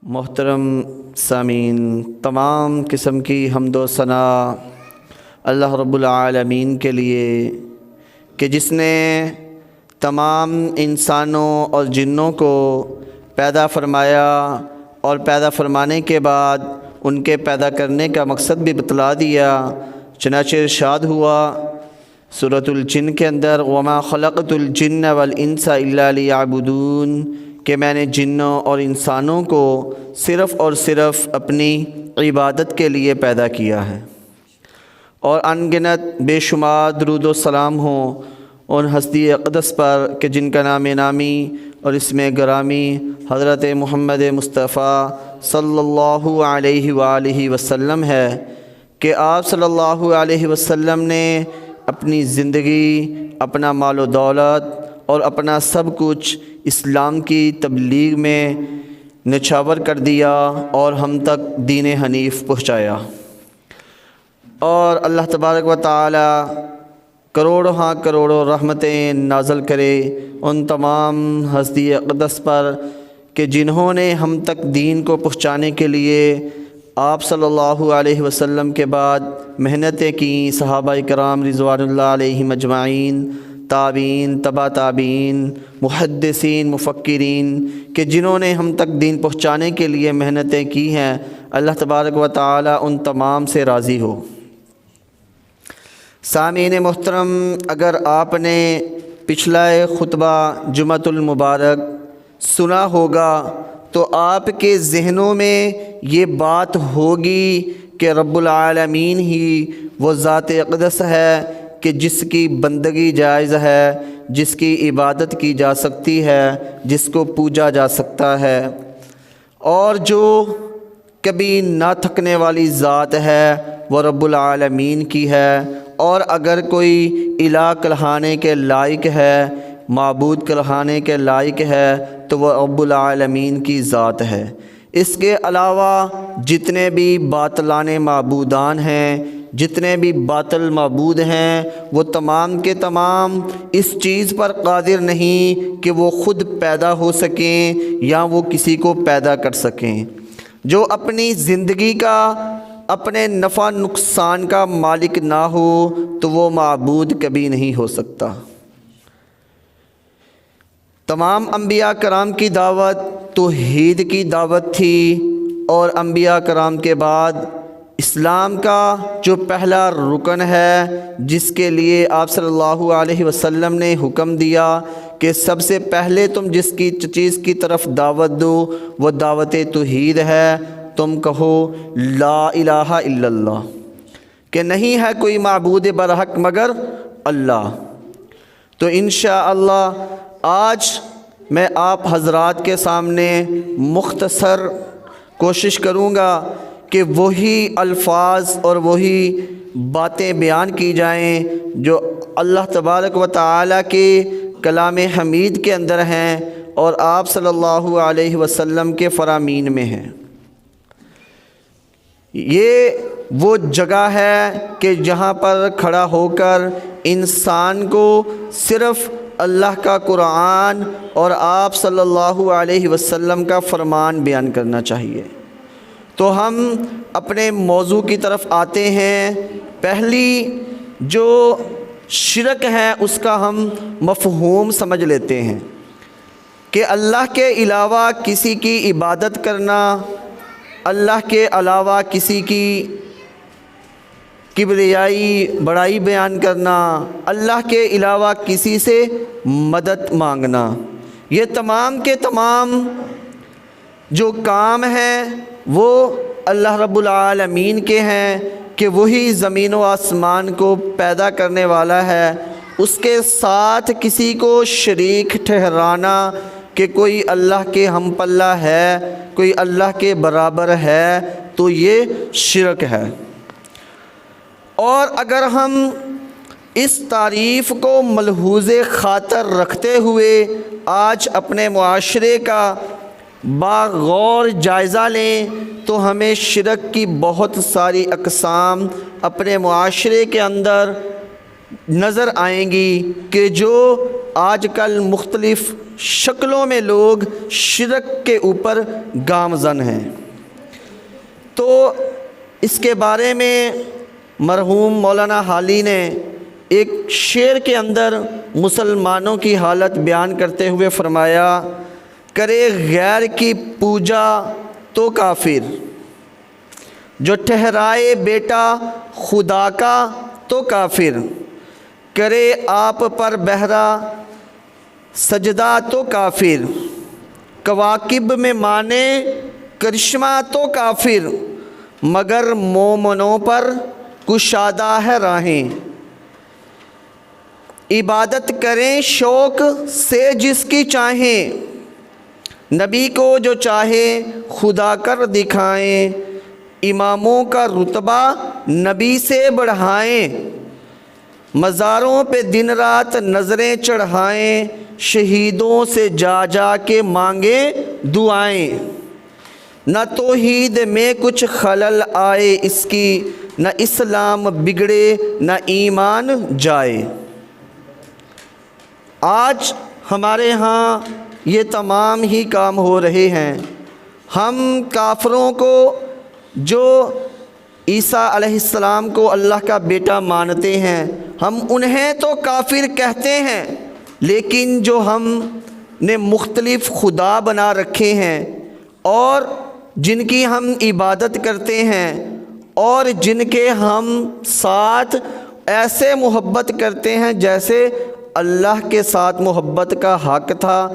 محترم سامعین، تمام قسم کی حمد و ثنا اللہ رب العالمین کے لیے کہ جس نے تمام انسانوں اور جنوں کو پیدا فرمایا اور پیدا فرمانے کے بعد ان کے پیدا کرنے کا مقصد بھی بتلا دیا۔ چنانچہ ارشاد ہوا سورۃ الجن کے اندر، وما خلقت الجن والانس الا لیعبدون، کہ میں نے جنوں اور انسانوں کو صرف اور صرف اپنی عبادت کے لیے پیدا کیا ہے۔ اور ان گنت بے شمار درود و سلام ہوں ان ہستی اقدس پر کہ جن کا نام نامی اور اسم گرامی حضرت محمد مصطفیٰ صلی اللہ علیہ وآلہ وسلم ہے، کہ آپ صلی اللہ علیہ وسلم نے اپنی زندگی، اپنا مال و دولت اور اپنا سب کچھ اسلام کی تبلیغ میں نچھاور کر دیا اور ہم تک دین حنیف پہنچایا۔ اور اللہ تبارک و تعالی کروڑوں کروڑوں رحمتیں نازل کرے ان تمام ہستی اقدس پر کہ جنہوں نے ہم تک دین کو پہنچانے کے لیے آپ صلی اللہ علیہ وسلم کے بعد محنتیں کیں، صحابہ کرام رضوان اللہ علیہم اجمعین، تابعین، تبع تابعین، محدثین، مفکرین، کہ جنہوں نے ہم تک دین پہنچانے کے لیے محنتیں کی ہیں۔ اللہ تبارک و تعالی ان تمام سے راضی ہو۔ سامعین محترم، اگر آپ نے پچھلا خطبہ جمعۃ المبارک سنا ہوگا تو آپ کے ذہنوں میں یہ بات ہوگی کہ رب العالمین ہی وہ ذات اقدس ہے کہ جس کی بندگی جائز ہے، جس کی عبادت کی جا سکتی ہے، جس کو پوجا جا سکتا ہے، اور جو کبھی نہ تھکنے والی ذات ہے وہ رب العالمین کی ہے۔ اور اگر کوئی الہ کہلانے کے لائق ہے، معبود کہلانے کے لائق ہے، تو وہ رب العالمین کی ذات ہے۔ اس کے علاوہ جتنے بھی باطلان معبودان ہیں، جتنے بھی باطل معبود ہیں، وہ تمام کے تمام اس چیز پر قادر نہیں کہ وہ خود پیدا ہو سکیں یا وہ کسی کو پیدا کر سکیں۔ جو اپنی زندگی کا، اپنے نفع نقصان کا مالک نہ ہو تو وہ معبود کبھی نہیں ہو سکتا۔ تمام انبیاء کرام کی دعوت توحید کی دعوت تھی، اور انبیاء کرام کے بعد اسلام کا جو پہلا رکن ہے، جس کے لیے آپ صلی اللہ علیہ وسلم نے حکم دیا کہ سب سے پہلے تم جس کی چیز کی طرف دعوت دو وہ دعوت توحید ہے، تم کہو لا الہ الا اللہ، کہ نہیں ہے کوئی معبود برحق مگر اللہ۔ تو انشاءاللہ آج میں آپ حضرات کے سامنے مختصر کوشش کروں گا کہ وہی الفاظ اور وہی باتیں بیان کی جائیں جو اللہ تبارک و تعالی کے کلام حمید کے اندر ہیں اور آپ صلی اللہ علیہ وسلم کے فرامین میں ہیں۔ یہ وہ جگہ ہے کہ جہاں پر کھڑا ہو کر انسان کو صرف اللہ کا قرآن اور آپ صلی اللہ علیہ وسلم کا فرمان بیان کرنا چاہیے۔ تو ہم اپنے موضوع کی طرف آتے ہیں۔ پہلی جو شرک ہے اس کا ہم مفہوم سمجھ لیتے ہیں کہ اللہ کے علاوہ کسی کی عبادت کرنا، اللہ کے علاوہ کسی کی کبریائی بڑائی بیان کرنا، اللہ کے علاوہ کسی سے مدد مانگنا، یہ تمام کے تمام جو کام ہیں وہ اللہ رب العالمین کے ہیں، کہ وہی زمین و آسمان کو پیدا کرنے والا ہے۔ اس کے ساتھ کسی کو شریک ٹھہرانا کہ کوئی اللہ کے ہم پلہ ہے، کوئی اللہ کے برابر ہے، تو یہ شرک ہے۔ اور اگر ہم اس تعریف کو ملحوظ خاطر رکھتے ہوئے آج اپنے معاشرے کا باغور جائزہ لیں تو ہمیں شرک کی بہت ساری اقسام اپنے معاشرے کے اندر نظر آئیں گی، کہ جو آج کل مختلف شکلوں میں لوگ شرک کے اوپر گامزن ہیں۔ تو اس کے بارے میں مرحوم مولانا حالی نے ایک شعر کے اندر مسلمانوں کی حالت بیان کرتے ہوئے فرمایا، کرے غیر کی پوجا تو کافر، جو ٹھہرائے بیٹا خدا کا تو کافر، کرے آپ پر بہرا سجدہ تو کافر، کواکب میں مانے کرشمہ تو کافر، مگر مومنوں پر کشادہ ہے راہیں، عبادت کریں شوق سے جس کی چاہیں، نبی کو جو چاہے خدا کر دکھائیں، اماموں کا رتبہ نبی سے بڑھائیں، مزاروں پہ دن رات نظریں چڑھائیں، شہیدوں سے جا جا کے مانگیں دعائیں، نہ توحید میں کچھ خلل آئے اس کی، نہ اسلام بگڑے نہ ایمان جائے۔ آج ہمارے ہاں یہ تمام ہی کام ہو رہے ہیں۔ ہم کافروں کو جو عیسیٰ علیہ السلام کو اللہ کا بیٹا مانتے ہیں، ہم انہیں تو کافر کہتے ہیں، لیکن جو ہم نے مختلف خدا بنا رکھے ہیں اور جن کی ہم عبادت کرتے ہیں اور جن کے ہم ساتھ ایسے محبت کرتے ہیں جیسے اللہ کے ساتھ محبت کا حق تھا،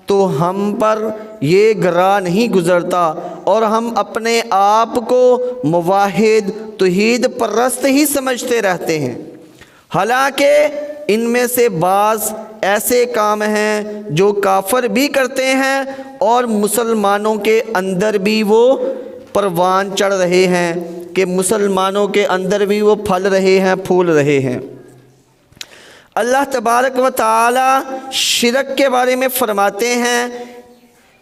تو ہم پر یہ گراں نہیں گزرتا اور ہم اپنے آپ کو موحد توحید پرست ہی سمجھتے رہتے ہیں، حالانکہ ان میں سے بعض ایسے کام ہیں جو کافر بھی کرتے ہیں اور مسلمانوں کے اندر بھی وہ پروان چڑھ رہے ہیں کہ مسلمانوں کے اندر بھی وہ پھل رہے ہیں، پھول رہے ہیں۔ اللہ تبارک و تعالی شرک کے بارے میں فرماتے ہیں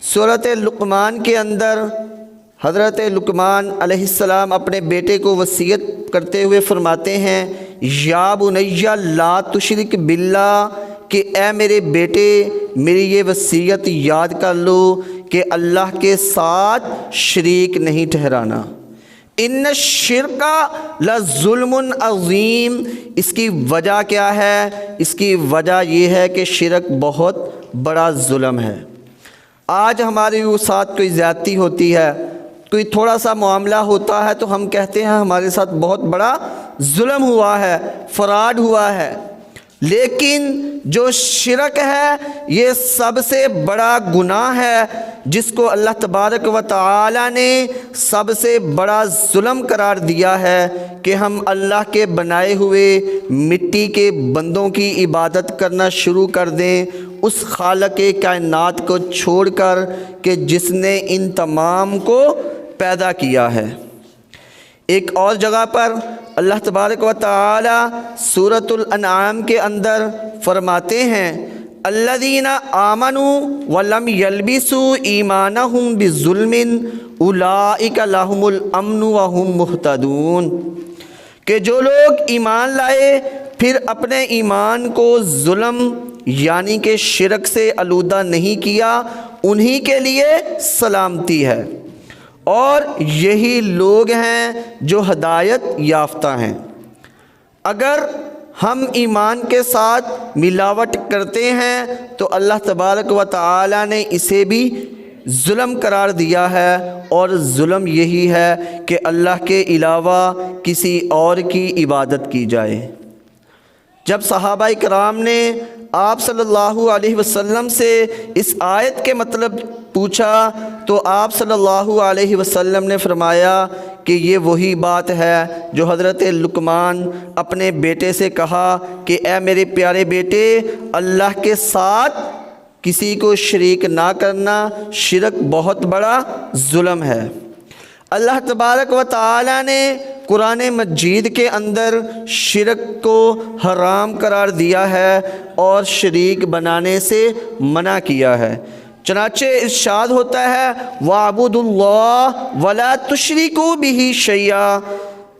سورۃ لقمان کے اندر، حضرت لقمان علیہ السلام اپنے بیٹے کو وصیت کرتے ہوئے فرماتے ہیں، یا بنی لا تشرک باللہ، کہ اے میرے بیٹے میری یہ وصیت یاد کر لو کہ اللہ کے ساتھ شریک نہیں ٹھہرانا۔ ان الشرک لظلم عظیم، اس کی وجہ کیا ہے؟ اس کی وجہ یہ ہے کہ شرک بہت بڑا ظلم ہے۔ آج ہمارے ساتھ کوئی زیادتی ہوتی ہے، کوئی تھوڑا سا معاملہ ہوتا ہے تو ہم کہتے ہیں ہمارے ساتھ بہت بڑا ظلم ہوا ہے، فراڈ ہوا ہے، لیکن جو شرک ہے یہ سب سے بڑا گناہ ہے جس کو اللہ تبارک و تعالی نے سب سے بڑا ظلم قرار دیا ہے کہ ہم اللہ کے بنائے ہوئے مٹی کے بندوں کی عبادت کرنا شروع کر دیں، اس خالق کائنات کو چھوڑ کر کہ جس نے ان تمام کو پیدا کیا ہے۔ ایک اور جگہ پر اللہ تبارک و تعالی سورۃ الانعام کے اندر فرماتے ہیں، الذین آمنوا ولم یلبسوا ایمانہم بظلم اولئک لہم الامن وہم مہتدون، کہ جو لوگ ایمان لائے پھر اپنے ایمان کو ظلم یعنی کہ شرک سے آلودہ نہیں کیا، انہی کے لیے سلامتی ہے اور یہی لوگ ہیں جو ہدایت یافتہ ہیں۔ اگر ہم ایمان کے ساتھ ملاوٹ کرتے ہیں تو اللہ تبارک و تعالی نے اسے بھی ظلم قرار دیا ہے، اور ظلم یہی ہے کہ اللہ کے علاوہ کسی اور کی عبادت کی جائے۔ جب صحابہ کرام نے آپ صلی اللہ علیہ وسلم سے اس آیت کے مطلب پوچھا تو آپ صلی اللہ علیہ وسلم نے فرمایا کہ یہ وہی بات ہے جو حضرت لقمان اپنے بیٹے سے کہا کہ اے میرے پیارے بیٹے، اللہ کے ساتھ کسی کو شریک نہ کرنا شرک بہت بڑا ظلم ہے۔ اللہ تبارک و تعالی نے قرآن مجید کے اندر شرک کو حرام قرار دیا ہے اور شریک بنانے سے منع کیا ہے۔ چنانچہ ارشاد ہوتا ہے وَاعْبُدُوا اللَّهَ وَلَا تُشْرِكُوا بِهِ شَيْئًا،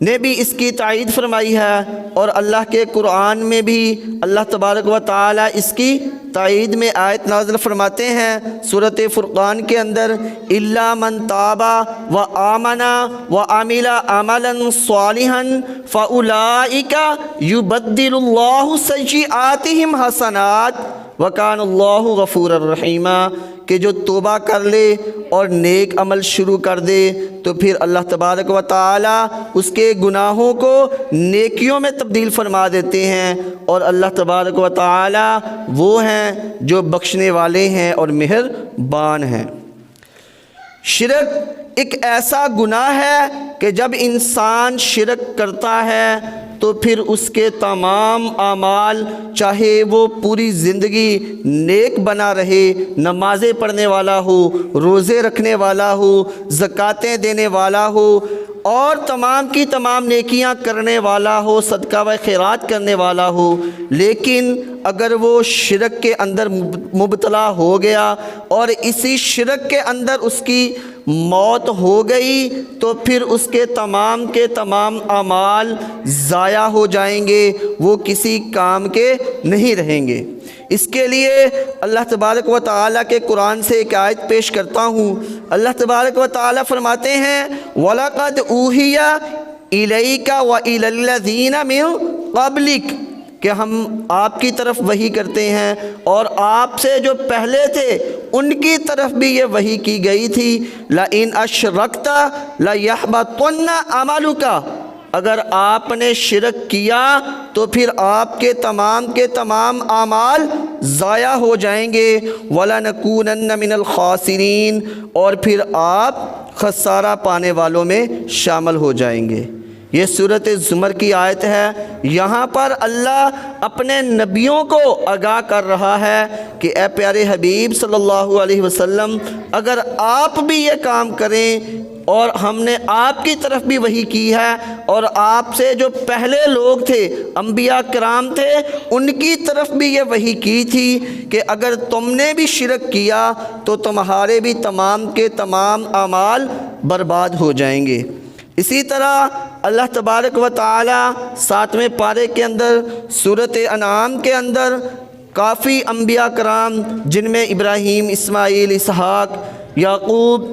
نے بھی اس کی تائید فرمائی ہے، اور اللہ کے قرآن میں بھی اللہ تبارک و تعالی اس کی تائید میں آیت نازل فرماتے ہیں سورۃ فرقان کے اندر، الا من تاب و آمن و عمل عملا صالحا فاولئک یبدل اللہ سیئاتہم حسنات وکان اللہ غفورا رحیما، کہ جو توبہ کر لے اور نیک عمل شروع کر دے تو پھر اللہ تبارک و تعالی اس کے گناہوں کو نیکیوں میں تبدیل فرما دیتے ہیں، اور اللہ تبارک و تعالی وہ ہیں جو بخشنے والے ہیں اور مہربان ہیں۔ شرک ایک ایسا گناہ ہے کہ جب انسان شرک کرتا ہے تو پھر اس کے تمام اعمال، چاہے وہ پوری زندگی نیک بنا رہے، نمازیں پڑھنے والا ہو، روزے رکھنے والا ہو، زکاتیں دینے والا ہو، اور تمام کی تمام نیکیاں کرنے والا ہو، صدقہ و خیرات کرنے والا ہو، لیکن اگر وہ شرک کے اندر مبتلا ہو گیا اور اسی شرک کے اندر اس کی موت ہو گئی تو پھر اس کے تمام اعمال ضائع ہو جائیں گے، وہ کسی کام کے نہیں رہیں گے۔ اس کے لیے اللہ تبارک و تعالیٰ کے قرآن سے ایک آیت پیش کرتا ہوں۔ اللہ تبارک و تعالیٰ فرماتے ہیں وَلَقَدْ أُوحِيَ إِلَيْكَ وَإِلَى الَّذِينَ مِن قَبْلِكَ، کہ ہم آپ کی طرف وحی کرتے ہیں اور آپ سے جو پہلے تھے ان کی طرف بھی یہ وحی کی گئی تھی، لَإِنْ أَشْرَكْتَ لَيَحْبَطُنَّ عَمَلُكَ، اگر آپ نے شرک کیا تو پھر آپ کے تمام اعمال ضائع ہو جائیں گے، وَلَنَكُونَنَّ مِنَ الْخَاسِرِينَ، اور پھر آپ خسارہ پانے والوں میں شامل ہو جائیں گے۔ یہ سورۃ زمر کی آیت ہے۔ یہاں پر اللہ اپنے نبیوں کو آگاہ کر رہا ہے کہ اے پیارے حبیب صلی اللہ علیہ وسلم، اگر آپ بھی یہ کام کریں، اور ہم نے آپ کی طرف بھی وحی کی ہے اور آپ سے جو پہلے لوگ تھے، انبیاء کرام تھے، ان کی طرف بھی یہ وحی کی تھی کہ اگر تم نے بھی شرک کیا تو تمہارے بھی تمام کے تمام اعمال برباد ہو جائیں گے۔ اسی طرح اللہ تبارک و تعالی 7ویں پارے کے اندر سورۃ انعام کے اندر کافی انبیاء کرام، جن میں ابراہیم، اسماعیل، اسحاق، یعقوب،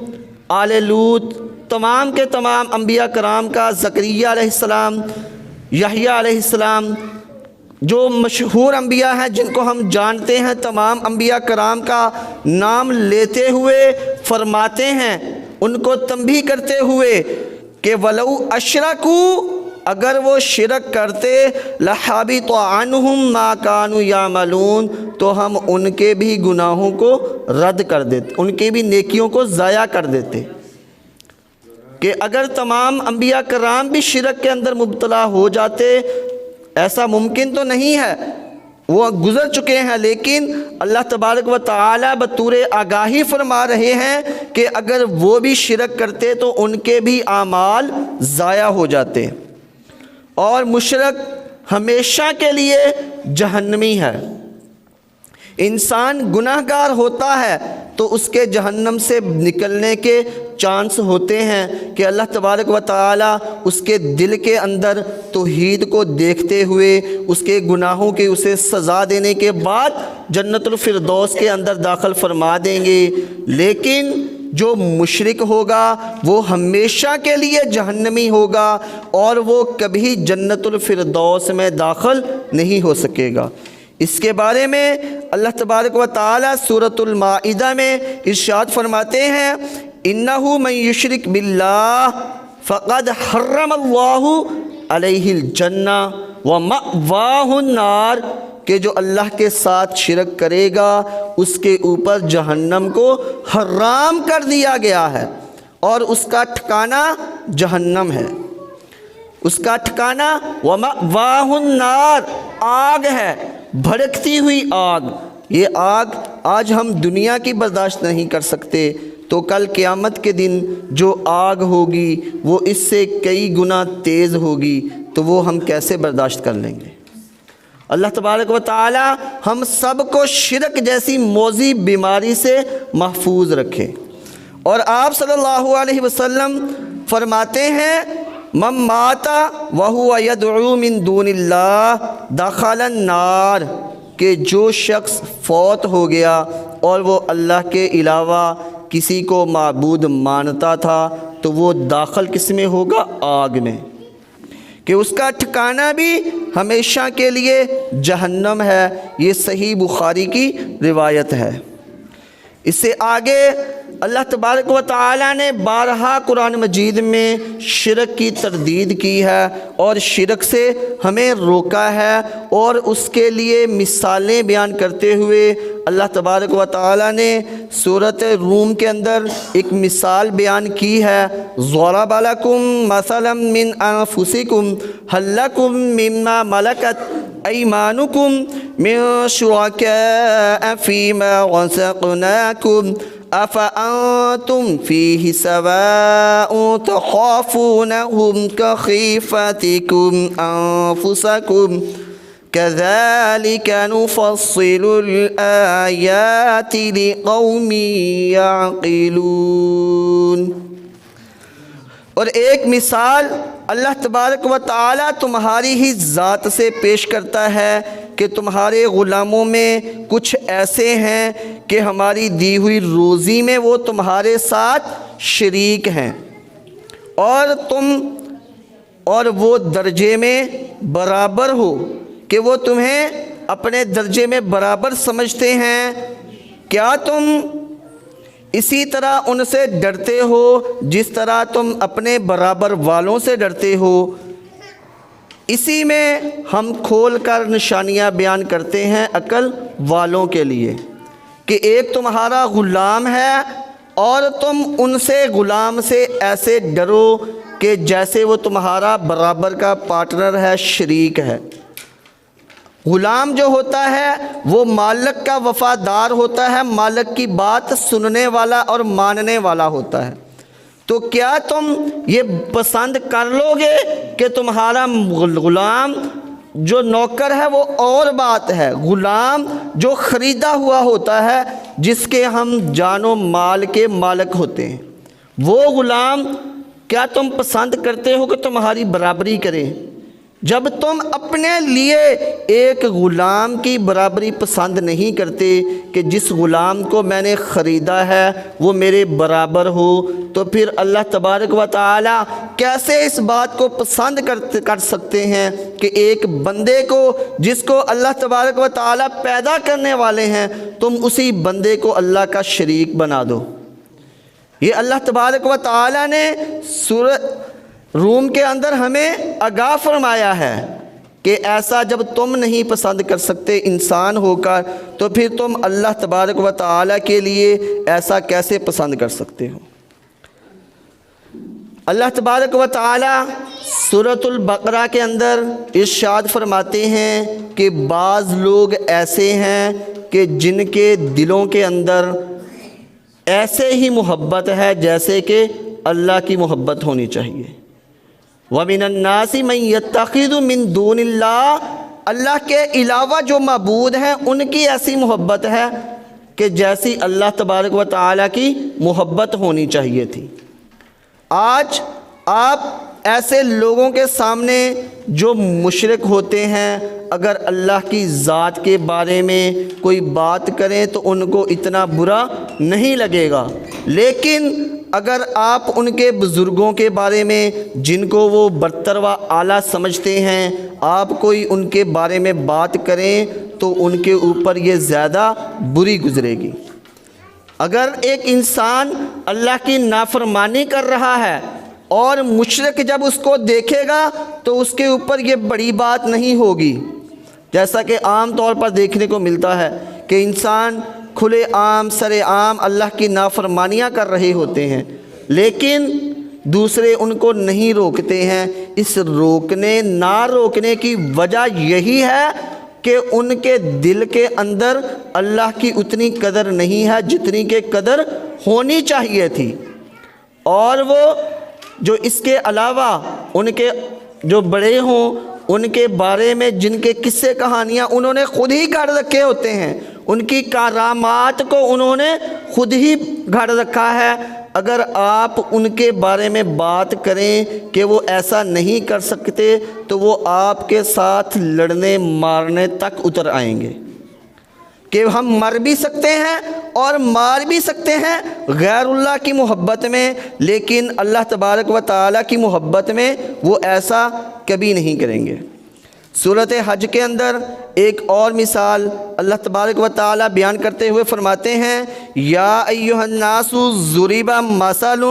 آل لوط، تمام کے تمام انبیاء کرام کا، زکریا علیہ السلام، یحییٰ علیہ السلام، جو مشہور انبیاء ہیں جن کو ہم جانتے ہیں، تمام انبیاء کرام کا نام لیتے ہوئے فرماتے ہیں، ان کو تنبیہ کرتے ہوئے کہ وَلَوْ أَشْرَكُوا، اگر وہ شرک کرتے، لَحَبِطَ عَنْهُمْ مَا كَانُوا يَعْمَلُونَ، تو ہم ان کے بھی گناہوں کو رد کر دیتے، ان کی بھی نیکیوں کو ضائع کر دیتے۔ کہ اگر تمام انبیاء کرام بھی شرک کے اندر مبتلا ہو جاتے، ایسا ممکن تو نہیں ہے، وہ گزر چکے ہیں، لیکن اللہ تبارک و تعالی بطور آگاہی فرما رہے ہیں کہ اگر وہ بھی شرک کرتے تو ان کے بھی اعمال ضائع ہو جاتے، اور مشرک ہمیشہ کے لیے جہنمی ہے۔ انسان گناہ گار ہوتا ہے تو اس کے جہنم سے نکلنے کے چانس ہوتے ہیں کہ اللہ تبارک و تعالی اس کے دل کے اندر توحید کو دیکھتے ہوئے اس کے گناہوں کی اسے سزا دینے کے بعد جنت الفردوس کے اندر داخل فرما دیں گے، لیکن جو مشرک ہوگا وہ ہمیشہ کے لیے جہنمی ہوگا اور وہ کبھی جنت الفردوس میں داخل نہیں ہو سکے گا۔ اس کے بارے میں اللہ تبارک و تعالی سورۃ المائدہ میں ارشاد فرماتے ہیں اِنَّهُ مَن يُشْرِكْ بِاللَّهِ فَقَدْ حَرَّمَ اللَّهُ عَلَيْهِ الْجَنَّةَ وَمَأْوَاهُ النَّارُ، کہ جو اللہ کے ساتھ شرک کرے گا اس کے اوپر جہنم کو حرام کر دیا گیا ہے، اور اس کا ٹھکانہ جہنم ہے، اس کا ٹھکانہ وَمَأْوَاهُ النَّارُ، آگ ہے، بھڑکتی ہوئی آگ۔ یہ آگ آج ہم دنیا کی برداشت نہیں کر سکتے، تو کل قیامت کے دن جو آگ ہوگی وہ اس سے کئی گنا تیز ہوگی، تو وہ ہم کیسے برداشت کر لیں گے؟ اللہ تبارک و تعالی ہم سب کو شرک جیسی موذی بیماری سے محفوظ رکھے۔ اور آپ صلی اللہ علیہ وسلم فرماتے ہیں من مات وہو یدعو من دون اللہ دخل النار، کہ جو شخص فوت ہو گیا اور وہ اللہ کے علاوہ کسی کو معبود مانتا تھا تو وہ داخل کس میں ہوگا؟ آگ میں، کہ اس کا ٹھکانہ بھی ہمیشہ کے لیے جہنم ہے۔ یہ صحیح بخاری کی روایت ہے۔ اس سے آگے اللہ تبارک و تعالیٰ نے بارہا قرآن مجید میں شرک کی تردید کی ہے اور شرک سے ہمیں روکا ہے، اور اس کے لیے مثالیں بیان کرتے ہوئے اللہ تبارک و تعالیٰ نے سورۃ روم کے اندر ایک مثال بیان کی ہے۔ ضرب لکم مثلا من انفسکم هل لکم مما ملکت ایمانکم من شرکاء فیما رزقناکم افأنتم فیہ سواء تخافونہم کخیفتکم انفسکم كذلك نفصل الآيات لقوم يعقلون۔ اور ایک مثال اللہ تبارک و تعالیٰ تمہاری ہی ذات سے پیش کرتا ہے کہ تمہارے غلاموں میں کچھ ایسے ہیں کہ ہماری دی ہوئی روزی میں وہ تمہارے ساتھ شریک ہیں، اور تم اور وہ درجے میں برابر ہو کہ وہ تمہیں اپنے درجے میں برابر سمجھتے ہیں۔ کیا تم اسی طرح ان سے ڈرتے ہو جس طرح تم اپنے برابر والوں سے ڈرتے ہو؟ اسی میں ہم کھول کر نشانیاں بیان کرتے ہیں عقل والوں کے لیے کہ ایک تمہارا غلام ہے اور تم ان سے غلام سے ایسے ڈرو کہ جیسے وہ تمہارا برابر کا پارٹنر ہے، شریک ہے۔ غلام جو ہوتا ہے وہ مالک کا وفادار ہوتا ہے، مالک کی بات سننے والا اور ماننے والا ہوتا ہے۔ تو کیا تم یہ پسند کر لو گے کہ تمہارا غلام جو نوکر ہے وہ اور بات ہے، غلام جو خریدا ہوا ہوتا ہے جس کے ہم جان و مال کے مالک ہوتے ہیں، وہ غلام کیا تم پسند کرتے ہو کہ تمہاری برابری کرے؟ جب تم اپنے لیے ایک غلام کی برابری پسند نہیں کرتے کہ جس غلام کو میں نے خریدا ہے وہ میرے برابر ہو، تو پھر اللہ تبارک و تعالی کیسے اس بات کو پسند کر سکتے ہیں کہ ایک بندے کو جس کو اللہ تبارک و تعالی پیدا کرنے والے ہیں تم اسی بندے کو اللہ کا شریک بنا دو؟ یہ اللہ تبارک و تعالی نے سورۃ روم کے اندر ہمیں آگاہ فرمایا ہے کہ ایسا جب تم نہیں پسند کر سکتے انسان ہو کر، تو پھر تم اللہ تبارک و تعالیٰ کے لیے ایسا کیسے پسند کر سکتے ہو؟ اللہ تبارک و تعالیٰ سورۃ البقرہ کے اندر ارشاد فرماتے ہیں کہ بعض لوگ ایسے ہیں کہ جن کے دلوں کے اندر ایسے ہی محبت ہے جیسے کہ اللہ کی محبت ہونی چاہیے۔ وَمِنَ النَّاسِ مَن يَتَّخِذُ مِن دُونِ اللَّهِ، اللہ کے علاوہ جو معبود ہیں ان کی ایسی محبت ہے کہ جیسی اللہ تبارک و تعالیٰ کی محبت ہونی چاہیے تھی۔ آج آپ ایسے لوگوں کے سامنے جو مشرک ہوتے ہیں اگر اللہ کی ذات کے بارے میں کوئی بات کریں تو ان کو اتنا برا نہیں لگے گا، لیکن اگر آپ ان کے بزرگوں کے بارے میں جن کو وہ برتر و اعلیٰ سمجھتے ہیں آپ کوئی ان کے بارے میں بات کریں تو ان کے اوپر یہ زیادہ بری گزرے گی۔ اگر ایک انسان اللہ کی نافرمانی کر رہا ہے اور مشرک جب اس کو دیکھے گا تو اس کے اوپر یہ بڑی بات نہیں ہوگی، جیسا کہ عام طور پر دیکھنے کو ملتا ہے کہ انسان کھلے عام سر عام اللہ کی نافرمانیاں کر رہے ہوتے ہیں لیکن دوسرے ان کو نہیں روکتے ہیں۔ اس نہ روکنے کی وجہ یہی ہے کہ ان کے دل کے اندر اللہ کی اتنی قدر نہیں ہے جتنی کہ قدر ہونی چاہیے تھی، اور وہ جو اس کے علاوہ ان کے جو بڑے ہوں ان کے بارے میں جن کے قصے کہانیاں انہوں نے خود ہی گھڑ رکھے ہوتے ہیں، ان کی کرامات کو انہوں نے خود ہی گھڑ رکھا ہے، اگر آپ ان کے بارے میں بات کریں کہ وہ ایسا نہیں کر سکتے تو وہ آپ کے ساتھ لڑنے مارنے تک اتر آئیں گے کہ ہم مر بھی سکتے ہیں اور مار بھی سکتے ہیں غیر اللہ کی محبت میں، لیکن اللہ تبارک و تعالیٰ کی محبت میں وہ ایسا کبھی نہیں کریں گے۔ سورۃ حج کے اندر ایک اور مثال اللہ تبارک و تعالیٰ بیان کرتے ہوئے فرماتے ہیں، یا ایھا الناس ضرب مثل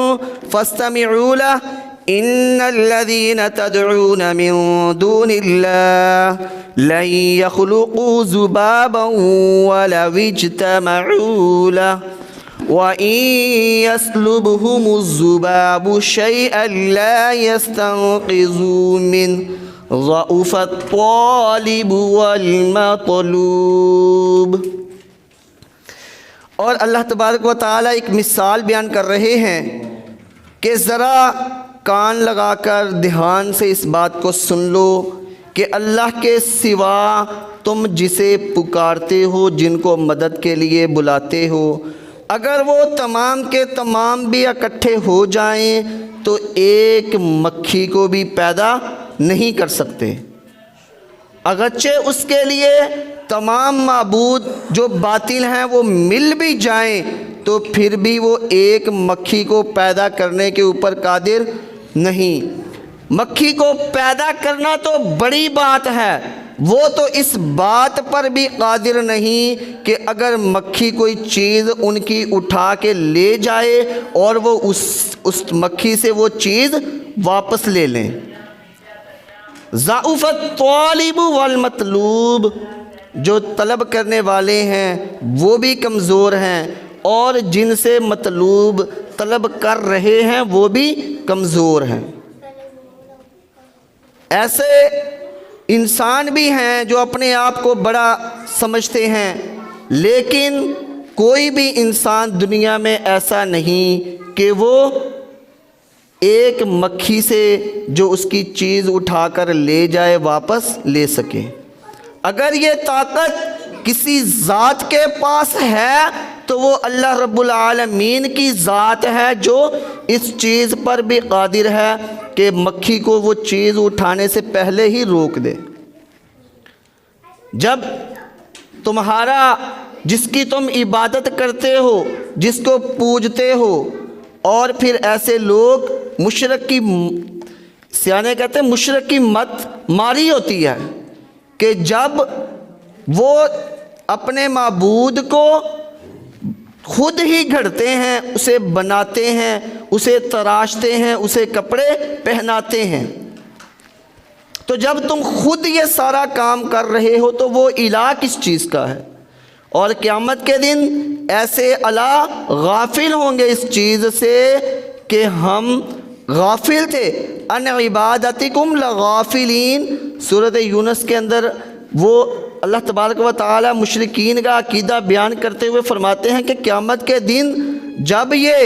فاستمعوا لہ ان الذین تدعون من دون اللہ لن يخلقوا ذبابا ولو اجتمعوا له وَإِن يَسْلُبْهُمُ الذُّبَابُ شَيْئًا لَا يَسْتَنقِذُوهُ مِنْهُ ضَعُفَ الطَّالِبُ وَالْمَطْلُوبُ۔ اور اللہ تبارک و تعالیٰ ایک مثال بیان کر رہے ہیں کہ ذرا کان لگا کر دھیان سے اس بات کو سن لو کہ اللہ کے سوا تم جسے پکارتے ہو، جن کو مدد کے لیے بلاتے ہو، اگر وہ تمام کے تمام بھی اکٹھے ہو جائیں تو ایک مکھی کو بھی پیدا نہیں کر سکتے، اگرچہ اس کے لیے تمام معبود جو باطل ہیں وہ مل بھی جائیں تو پھر بھی وہ ایک مکھی کو پیدا کرنے کے اوپر قادر نہیں۔ مکھی کو پیدا کرنا تو بڑی بات ہے، وہ تو اس بات پر بھی قادر نہیں کہ اگر مکھی کوئی چیز ان کی اٹھا کے لے جائے اور وہ اس مکھی سے وہ چیز واپس لے لیں۔ ضعف الطالب والمطلوب، جو طلب کرنے والے ہیں وہ بھی کمزور ہیں اور جن سے مطلوب طلب کر رہے ہیں وہ بھی کمزور ہیں۔ ایسے انسان بھی ہیں جو اپنے آپ کو بڑا سمجھتے ہیں، لیکن کوئی بھی انسان دنیا میں ایسا نہیں کہ وہ ایک مکھی سے جو اس کی چیز اٹھا کر لے جائے واپس لے سکے۔ اگر یہ طاقت کسی ذات کے پاس ہے تو وہ اللہ رب العالمین کی ذات ہے جو اس چیز پر بھی قادر ہے کہ مکھی کو وہ چیز اٹھانے سے پہلے ہی روک دے۔ جب تمہارا جس کی تم عبادت کرتے ہو، جس کو پوجتے ہو، اور پھر ایسے لوگ مشرک کی، سیانے کہتے ہیں مشرک کی مت ماری ہوتی ہے کہ جب وہ اپنے معبود کو خود ہی گھڑتے ہیں، اسے بناتے ہیں، اسے تراشتے ہیں، اسے کپڑے پہناتے ہیں، تو جب تم خود یہ سارا کام کر رہے ہو تو وہ الہ کس چیز کا ہے؟ اور قیامت کے دن ایسے الہ غافل ہوں گے اس چیز سے کہ ہم غافل تھے۔ ان عبادتکم لغافلین، سورۃ یونس کے اندر وہ اللہ تبارک و تعالی مشرکین کا عقیدہ بیان کرتے ہوئے فرماتے ہیں کہ قیامت کے دن جب یہ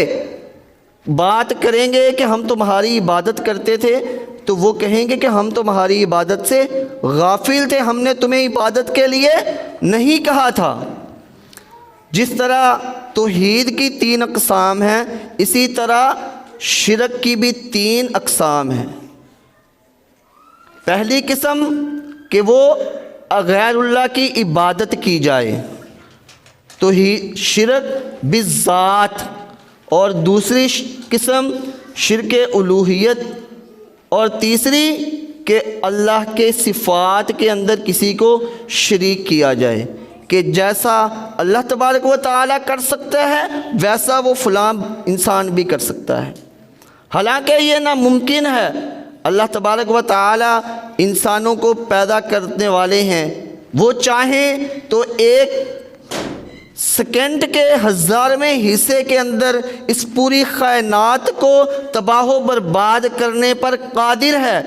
بات کریں گے کہ ہم تمہاری عبادت کرتے تھے تو وہ کہیں گے کہ ہم تمہاری عبادت سے غافل تھے، ہم نے تمہیں عبادت کے لیے نہیں کہا تھا۔ جس طرح توحید کی 3 اقسام ہیں، اسی طرح شرک کی بھی 3 اقسام ہیں۔ پہلی قسم کہ وہ غیر اللہ کی عبادت کی جائے، توحید شرک بالذات، اور دوسری قسم شرک الوہیت، اور تیسری کہ اللہ کے صفات کے اندر کسی کو شریک کیا جائے کہ جیسا اللہ تبارک و تعالیٰ کر سکتا ہے ویسا وہ فلاں انسان بھی کر سکتا ہے، حالانکہ یہ ناممکن ہے۔ اللہ تبارک و تعالیٰ انسانوں کو پیدا کرنے والے ہیں، وہ چاہیں تو ایک سیکنڈ کے 1000ویں حصے کے اندر اس پوری کائنات کو تباہ و برباد کرنے پر قادر ہے۔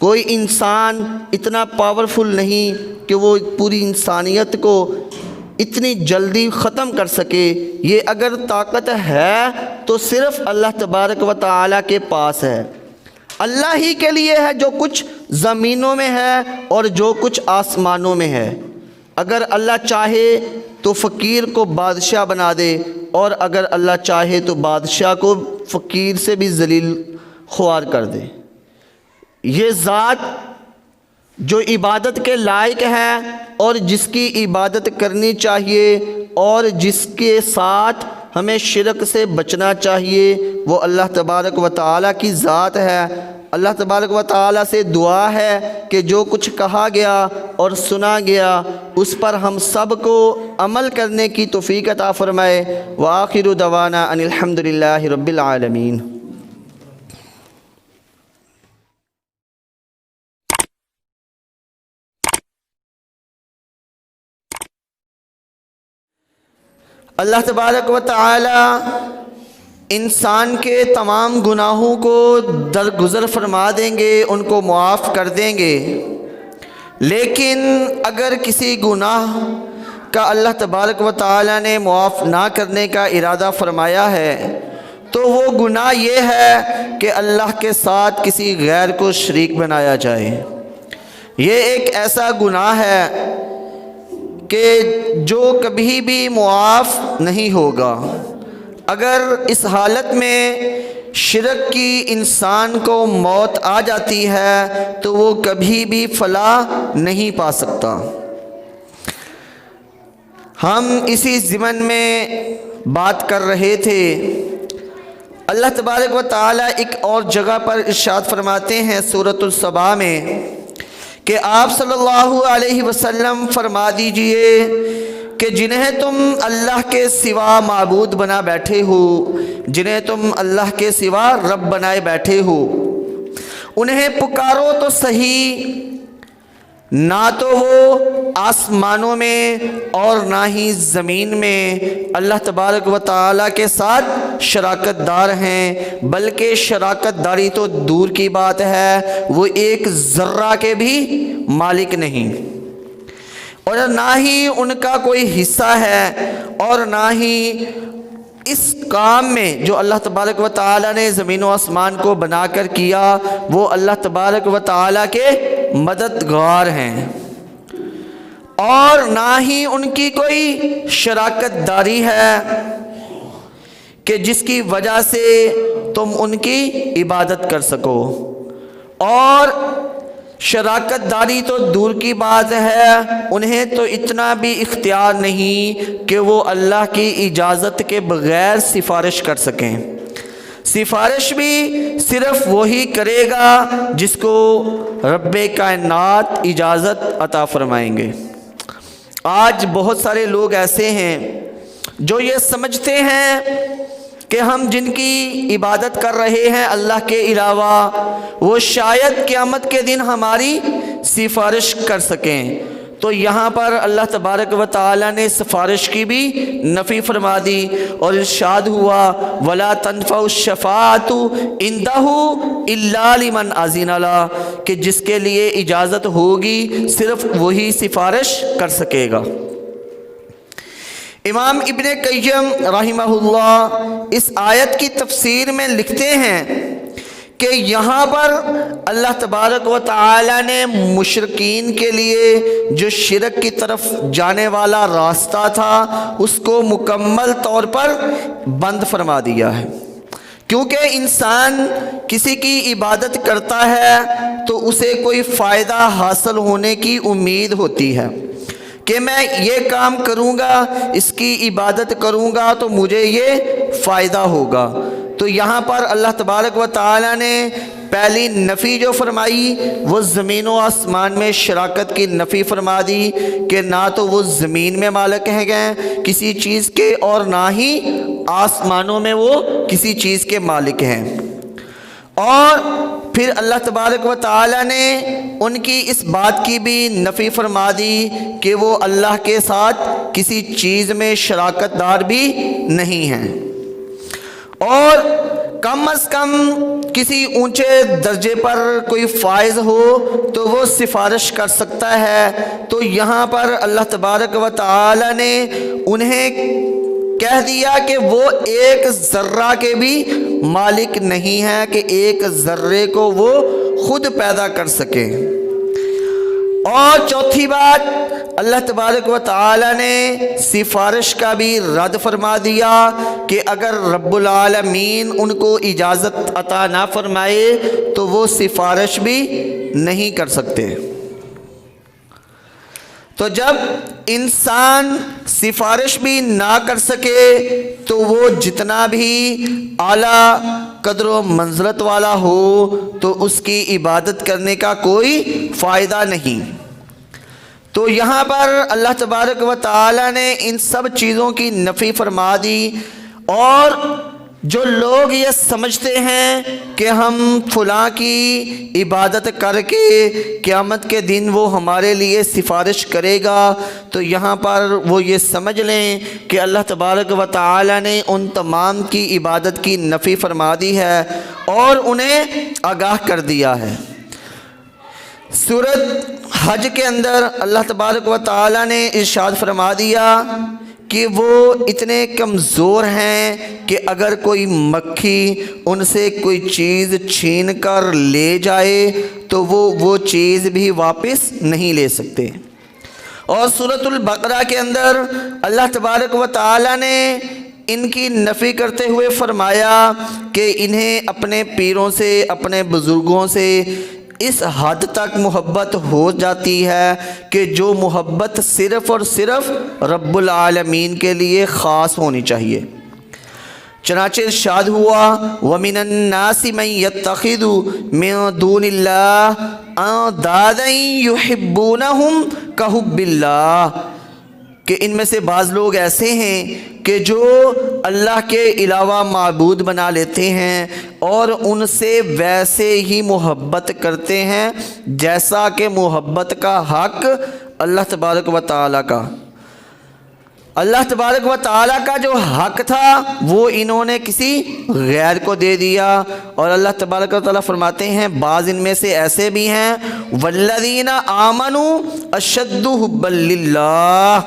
کوئی انسان اتنا پاورفل نہیں کہ وہ پوری انسانیت کو اتنی جلدی ختم کر سکے۔ یہ اگر طاقت ہے تو صرف اللہ تبارک و تعالیٰ کے پاس ہے۔ اللہ ہی کے لیے ہے جو کچھ زمینوں میں ہے اور جو کچھ آسمانوں میں ہے۔ اگر اللہ چاہے تو فقیر کو بادشاہ بنا دے، اور اگر اللہ چاہے تو بادشاہ کو فقیر سے بھی ذلیل خوار کر دے۔ یہ ذات جو عبادت کے لائق ہے اور جس کی عبادت کرنی چاہیے اور جس کے ساتھ ہمیں شرک سے بچنا چاہیے، وہ اللہ تبارک و تعالیٰ کی ذات ہے۔ اللہ تبارک و تعالیٰ سے دعا ہے کہ جو کچھ کہا گیا اور سنا گیا اس پر ہم سب کو عمل کرنے کی توفیق عطا فرمائے۔ وآخر دعوانا ان الحمد للہ رب العالمین۔ اللہ تبارک و تعالی انسان کے تمام گناہوں کو درگزر فرما دیں گے، ان کو معاف کر دیں گے، لیکن اگر کسی گناہ کا اللہ تبارک و تعالی نے معاف نہ کرنے کا ارادہ فرمایا ہے تو وہ گناہ یہ ہے کہ اللہ کے ساتھ کسی غیر کو شریک بنایا جائے۔ یہ ایک ایسا گناہ ہے کہ جو کبھی بھی معاف نہیں ہوگا۔ اگر اس حالت میں شرک کی انسان کو موت آ جاتی ہے تو وہ کبھی بھی فلاح نہیں پا سکتا۔ ہم اسی ضمن میں بات کر رہے تھے، اللہ تبارک و تعالیٰ ایک اور جگہ پر ارشاد فرماتے ہیں سورۃ السبا میں کہ آپ صلی اللہ علیہ وسلم فرما دیجئے کہ جنہیں تم اللہ کے سوا معبود بنا بیٹھے ہو، جنہیں تم اللہ کے سوا رب بنائے بیٹھے ہو، انہیں پکارو تو صحیح، نہ تو وہ آسمانوں میں اور نہ ہی زمین میں اللہ تبارک و تعالیٰ کے ساتھ شراکت دار ہیں، بلکہ شراکت داری تو دور کی بات ہے، وہ ایک ذرہ کے بھی مالک نہیں، اور نہ ہی ان کا کوئی حصہ ہے، اور نہ ہی اس کام میں جو اللہ تبارک و تعالیٰ نے زمین و آسمان کو بنا کر کیا وہ اللہ تبارک و تعالیٰ کے مددگار ہیں، اور نہ ہی ان کی کوئی شراکت داری ہے کہ جس کی وجہ سے تم ان کی عبادت کر سکو، اور شراکت داری تو دور کی بات ہے، انہیں تو اتنا بھی اختیار نہیں کہ وہ اللہ کی اجازت کے بغیر سفارش کر سکیں۔ سفارش بھی صرف وہی کرے گا جس کو رب کائنات اجازت عطا فرمائیں گے۔ آج بہت سارے لوگ ایسے ہیں جو یہ سمجھتے ہیں کہ ہم جن کی عبادت کر رہے ہیں اللہ کے علاوہ وہ شاید قیامت کے دن ہماری سفارش کر سکیں، تو یہاں پر اللہ تبارک و تعالیٰ نے سفارش کی بھی نفی فرما دی اور ارشاد ہوا وَلَا تَنْفَعُ الشَّفَاعَةُ عِنْدَهُ إِلَّا لِمَنْ أَذِنَ لَهُ، کہ جس کے لیے اجازت ہوگی صرف وہی سفارش کر سکے گا۔ امام ابن قیم رحمہ اللہ اس آیت کی تفسیر میں لکھتے ہیں کہ یہاں پر اللہ تبارک و تعالی نے مشرکین کے لیے جو شرک کی طرف جانے والا راستہ تھا اس کو مکمل طور پر بند فرما دیا ہے، کیونکہ انسان کسی کی عبادت کرتا ہے تو اسے کوئی فائدہ حاصل ہونے کی امید ہوتی ہے کہ میں یہ کام کروں گا، اس کی عبادت کروں گا تو مجھے یہ فائدہ ہوگا۔ تو یہاں پر اللہ تبارک و تعالی نے پہلی نفی جو فرمائی وہ زمین و آسمان میں شراکت کی نفی فرما دی کہ نہ تو وہ زمین میں مالک ہیں کسی چیز کے اور نہ ہی آسمانوں میں وہ کسی چیز کے مالک ہیں، اور پھر اللہ تبارک و تعالی نے ان کی اس بات کی بھی نفی فرما دی کہ وہ اللہ کے ساتھ کسی چیز میں شراکت دار بھی نہیں ہیں، اور کم از کم کسی اونچے درجے پر کوئی فائز ہو تو وہ سفارش کر سکتا ہے۔ تو یہاں پر اللہ تبارک و تعالی نے انہیں کہہ دیا کہ وہ ایک ذرہ کے بھی مالک نہیں ہے کہ ایک ذرے کو وہ خود پیدا کر سکے۔ اور چوتھی بات اللہ تبارک و تعالی نے سفارش کا بھی رد فرما دیا کہ اگر رب العالمین ان کو اجازت عطا نہ فرمائے تو وہ سفارش بھی نہیں کر سکتے۔ تو جب انسان سفارش بھی نہ کر سکے تو وہ جتنا بھی اعلیٰ قدر و منزلت والا ہو تو اس کی عبادت کرنے کا کوئی فائدہ نہیں۔ تو یہاں پر اللہ تبارک و تعالی نے ان سب چیزوں کی نفی فرما دی، اور جو لوگ یہ سمجھتے ہیں کہ ہم فلاں کی عبادت کر کے قیامت کے دن وہ ہمارے لیے سفارش کرے گا، تو یہاں پر وہ یہ سمجھ لیں کہ اللہ تبارک و تعالی نے ان تمام کی عبادت کی نفی فرما دی ہے اور انہیں آگاہ کر دیا ہے۔ سورۃ حج کے اندر اللہ تبارک و تعالی نے ارشاد فرما دیا کہ وہ اتنے کمزور ہیں کہ اگر کوئی مکھی ان سے کوئی چیز چھین کر لے جائے تو وہ چیز بھی واپس نہیں لے سکتے۔ اور سورۃ البقرہ کے اندر اللہ تبارک و تعالی نے ان کی نفی کرتے ہوئے فرمایا کہ انہیں اپنے پیروں سے، اپنے بزرگوں سے اس حد تک محبت ہو جاتی ہے کہ جو محبت صرف اور صرف رب العالمین کے لیے خاص ہونی چاہیے۔ چنانچہ ارشاد ہوا وَمِنَ النَّاسِ مَن يَتَّخِذُ مِن دُونِ اللَّهِ أَندَادًا يُحِبُّونَهُمْ كَحُبِّ اللَّهِ، کہ ان میں سے بعض لوگ ایسے ہیں کہ جو اللہ کے علاوہ معبود بنا لیتے ہیں اور ان سے ویسے ہی محبت کرتے ہیں جیسا کہ محبت کا حق اللہ تبارک و تعالیٰ کا۔ اللہ تبارک و تعالیٰ کا جو حق تھا وہ انہوں نے کسی غیر کو دے دیا، اور اللہ تبارک و تعالیٰ فرماتے ہیں بعض ان میں سے ایسے بھی ہیں والذین آمنوا اشد حبا للہ،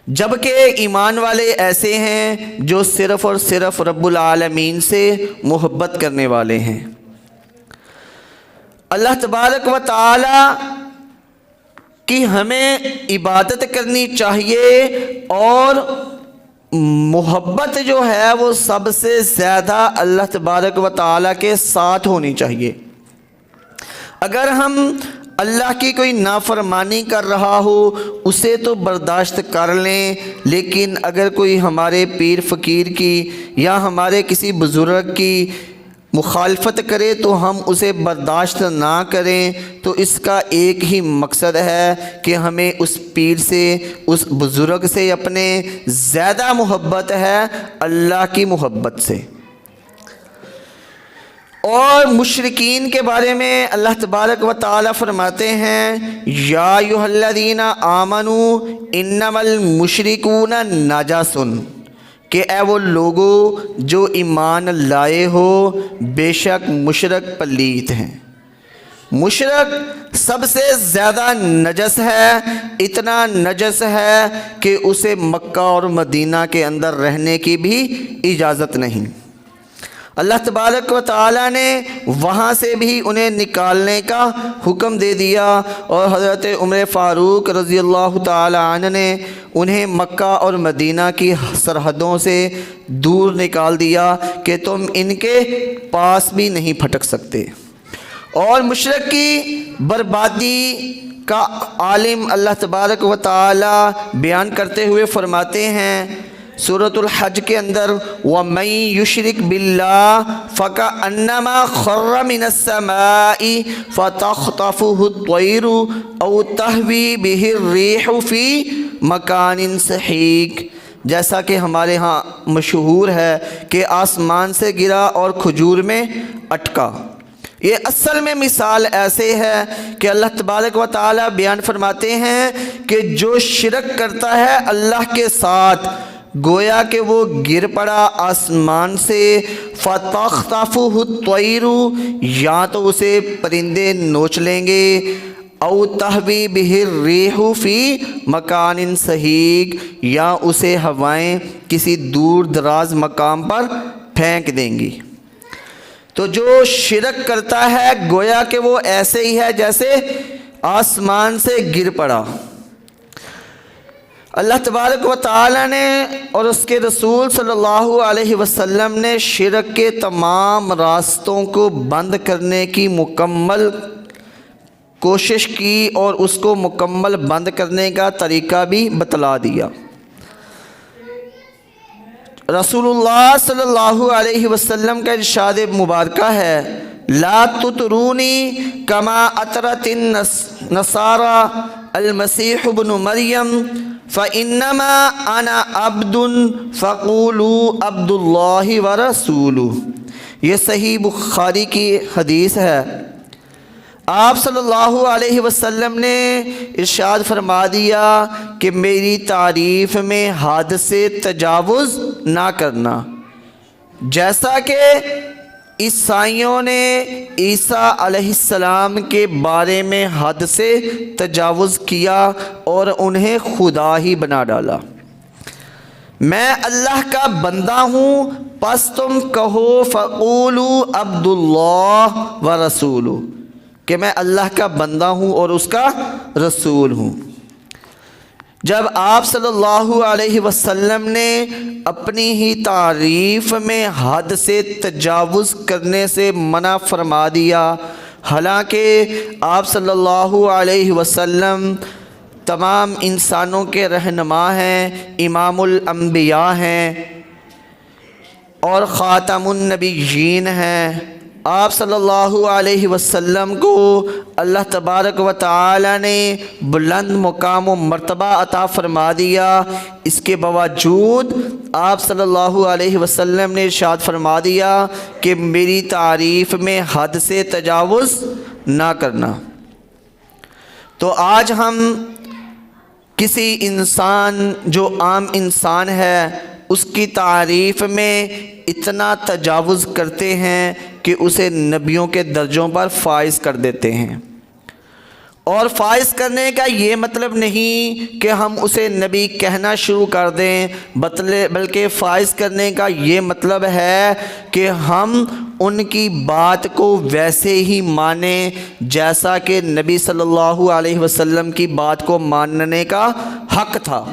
جبکہ ایمان والے ایسے ہیں جو صرف اور صرف رب العالمین سے محبت کرنے والے ہیں۔ اللہ تبارک و تعالی کی ہمیں عبادت کرنی چاہیے، اور محبت جو ہے وہ سب سے زیادہ اللہ تبارک و تعالی کے ساتھ ہونی چاہیے۔ اگر ہم اللہ کی کوئی نافرمانی کر رہا ہو اسے تو برداشت کر لیں، لیکن اگر کوئی ہمارے پیر فقیر کی یا ہمارے کسی بزرگ کی مخالفت کرے تو ہم اسے برداشت نہ کریں، تو اس کا ایک ہی مقصد ہے کہ ہمیں اس پیر سے، اس بزرگ سے اپنے زیادہ محبت ہے اللہ کی محبت سے۔ اور مشرکین کے بارے میں اللہ تبارک و تعالی فرماتے ہیں یا ایھا الذین آمنوا انما المشرکون نجس، کہ اے وہ لوگو جو ایمان لائے ہو بے شک مشرک پلیت ہیں۔ مشرک سب سے زیادہ نجس ہے، اتنا نجس ہے کہ اسے مکہ اور مدینہ کے اندر رہنے کی بھی اجازت نہیں۔ اللہ تبارک و تعالی نے وہاں سے بھی انہیں نکالنے کا حکم دے دیا، اور حضرت عمر فاروق رضی اللہ تعالی عنہ نے انہیں مکہ اور مدینہ کی سرحدوں سے دور نکال دیا کہ تم ان کے پاس بھی نہیں پھٹک سکتے۔ اور مشرک کی بربادی کا عالم اللہ تبارک و تعالی بیان کرتے ہوئے فرماتے ہیں سورۃ الحج کے اندر وَمَن يُشْرِكْ بِاللَّهِ فَكَأَنَّمَا خَرَّ مِنَ السَّمَاءِ فَتَخْطَفُهُ الطَّيْرُ أَوْ تَهْوِي بِهِ الرِّيحُ فِي مَكَانٍ سَحِيقٍ، جیسا کہ ہمارے ہاں مشہور ہے کہ آسمان سے گرا اور کھجور میں اٹکا۔ یہ اصل میں مثال ایسے ہے کہ اللہ تبارک و تعالی بیان فرماتے ہیں کہ جو شرک کرتا ہے اللہ کے ساتھ گویا کہ وہ گر پڑا آسمان سے، فَتَخْطَفُهُ الطَّيْرُ، یا تو اسے پرندے نوچ لیں گے، او تَهْوِي بِهِ الرِّيحُ فِي مَكَانٍ سَحِيقٍ، یا اسے ہوائیں کسی دور دراز مقام پر پھینک دیں گی۔ تو جو شرک کرتا ہے گویا کہ وہ ایسے ہی ہے جیسے آسمان سے گر پڑا۔ اللہ تبارک و تعالی نے اور اس کے رسول صلی اللہ علیہ وسلم نے شرک کے تمام راستوں کو بند کرنے کی مکمل کوشش کی اور اس کو مکمل بند کرنے کا طریقہ بھی بتلا دیا۔ رسول اللہ صلی اللہ علیہ وسلم کا ارشاد مبارکہ ہے، لا تطرونی کما اطرت النصارى المسیح ابن مریم فانما انا عبد فقولوا عبد اللہ ورسولہ۔ یہ صحیح بخاری کی حدیث ہے۔ آپ صلی اللہ علیہ وسلم نے ارشاد فرما دیا کہ میری تعریف میں حد سے تجاوز نہ کرنا، جیسا کہ عیسائیوں نے عیسیٰ علیہ السلام کے بارے میں حد سے تجاوز کیا اور انہیں خدا ہی بنا ڈالا۔ میں اللہ کا بندہ ہوں، پس تم کہو فقولوا عبد اللہ ورسولہ، کہ میں اللہ کا بندہ ہوں اور اس کا رسول ہوں۔ جب آپ صلی اللہ علیہ وسلم نے اپنی ہی تعریف میں حد سے تجاوز کرنے سے منع فرما دیا، حالانکہ آپ صلی اللہ علیہ وسلم تمام انسانوں کے رہنما ہیں، امام الانبیاء ہیں اور خاتم النبیین ہیں۔ آپ صلی اللہ علیہ وسلم کو اللہ تبارک و تعالی نے بلند مقام و مرتبہ عطا فرما دیا، اس کے باوجود آپ صلی اللہ علیہ وسلم نے ارشاد فرما دیا کہ میری تعریف میں حد سے تجاوز نہ کرنا۔ تو آج ہم کسی انسان جو عام انسان ہے اس کی تعریف میں اتنا تجاوز کرتے ہیں کہ اسے نبیوں کے درجوں پر فائز کر دیتے ہیں، اور فائز کرنے کا یہ مطلب نہیں کہ ہم اسے نبی کہنا شروع کر دیں، بلکہ فائز کرنے کا یہ مطلب ہے کہ ہم ان کی بات کو ویسے ہی مانیں جیسا کہ نبی صلی اللہ علیہ وسلم کی بات کو ماننے کا حق تھا۔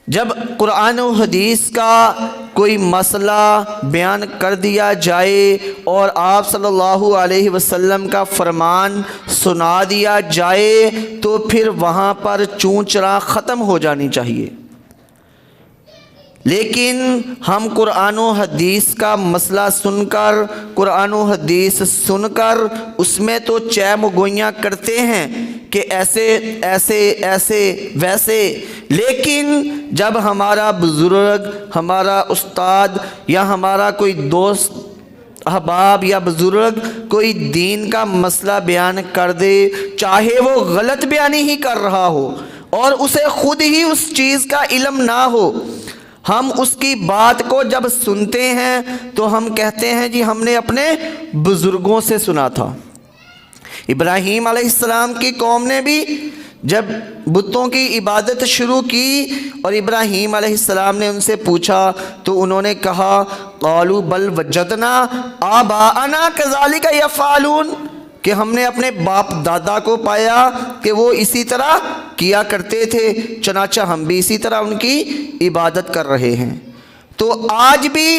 جب قرآن و حدیث کا کوئی مسئلہ بیان کر دیا جائے اور آپ صلی اللہ علیہ وسلم کا فرمان سنا دیا جائے تو پھر وہاں پر چوں چرا ختم ہو جانی چاہیے، لیکن ہم قرآن و حدیث کا مسئلہ سن کر، قرآن و حدیث سن کر اس میں تو چیم و گوئیاں کرتے ہیں کہ ایسے ایسے ایسے ویسے، لیکن جب ہمارا بزرگ، ہمارا استاد یا ہمارا کوئی دوست احباب یا بزرگ کوئی دین کا مسئلہ بیان کر دے، چاہے وہ غلط بیانی ہی کر رہا ہو اور اسے خود ہی اس چیز کا علم نہ ہو، ہم اس کی بات کو جب سنتے ہیں تو ہم کہتے ہیں جی ہم نے اپنے بزرگوں سے سنا تھا۔ ابراہیم علیہ السلام کی قوم نے بھی جب بتوں کی عبادت شروع کی اور ابراہیم علیہ السلام نے ان سے پوچھا تو انہوں نے کہا قالوا بل وجدنا آباءنا کذالک یفعلون، کہ ہم نے اپنے باپ دادا کو پایا کہ وہ اسی طرح کیا کرتے تھے، چنانچہ ہم بھی اسی طرح ان کی عبادت کر رہے ہیں۔ تو آج بھی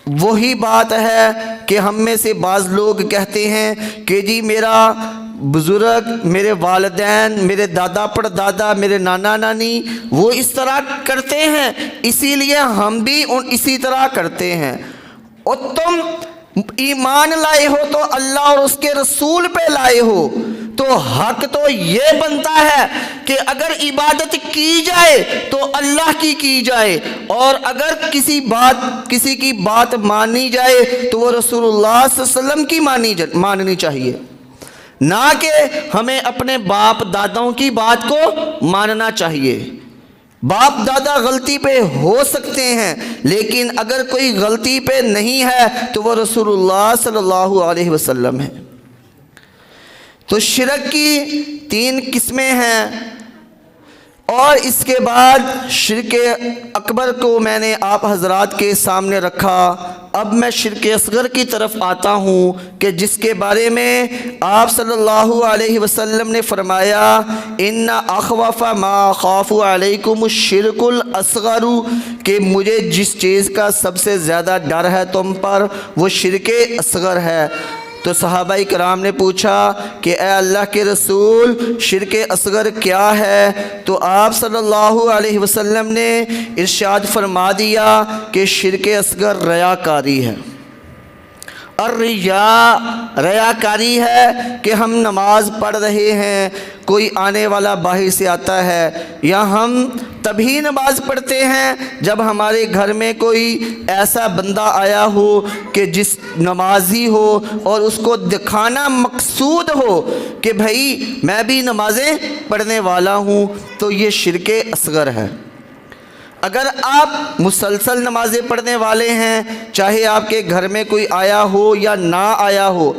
وہی بات ہے کہ ہم میں سے بعض لوگ کہتے ہیں کہ جی میرا بزرگ، میرے والدین، میرے دادا پردادا، میرے نانا نانی وہ اس طرح کرتے ہیں، اسی لیے ہم بھی اسی طرح کرتے ہیں۔ اور تم ایمان لائے ہو تو اللہ اور اس کے رسول پہ لائے ہو، تو حق تو یہ بنتا ہے کہ اگر عبادت کی جائے تو اللہ کی جائے، اور اگر کسی کی بات مانی جائے تو وہ رسول اللہ صلی اللہ علیہ وسلم کی ماننی چاہیے، نہ کہ ہمیں اپنے باپ داداؤں کی بات کو ماننا چاہیے۔ باپ دادا غلطی پہ ہو سکتے ہیں، لیکن اگر کوئی غلطی پہ نہیں ہے تو وہ رسول اللہ صلی اللہ علیہ وسلم ہے۔ تو شرک کی 3 قسمیں ہیں۔ اور اس کے بعد شرک اکبر کو میں نے آپ حضرات کے سامنے رکھا۔ اب میں شرک اصغر کی طرف آتا ہوں کہ جس کے بارے میں آپ صلی اللہ علیہ وسلم نے فرمایا ان اخوف ما خاف علیکم الشرک الاصغر، کہ مجھے جس چیز کا سب سے زیادہ ڈر ہے تم پر وہ شرک اصغر ہے۔ تو صحابہ کرام نے پوچھا کہ اے اللہ کے رسول شرک اصغر کیا ہے؟ تو آپ صلی اللہ علیہ وسلم نے ارشاد فرما دیا کہ شرک اصغر ریاکاری ہے۔ الریا ریاکاری ہے کہ ہم نماز پڑھ رہے ہیں، کوئی آنے والا باہر سے آتا ہے، یا ہم تبھی نماز پڑھتے ہیں جب ہمارے گھر میں کوئی ایسا بندہ آیا ہو کہ جس نمازی ہو اور اس کو دکھانا مقصود ہو کہ بھائی میں بھی نمازیں پڑھنے والا ہوں، تو یہ شرک اصغر ہے۔ اگر آپ مسلسل نمازیں پڑھنے والے ہیں، چاہے آپ کے گھر میں کوئی آیا ہو یا نہ آیا ہو،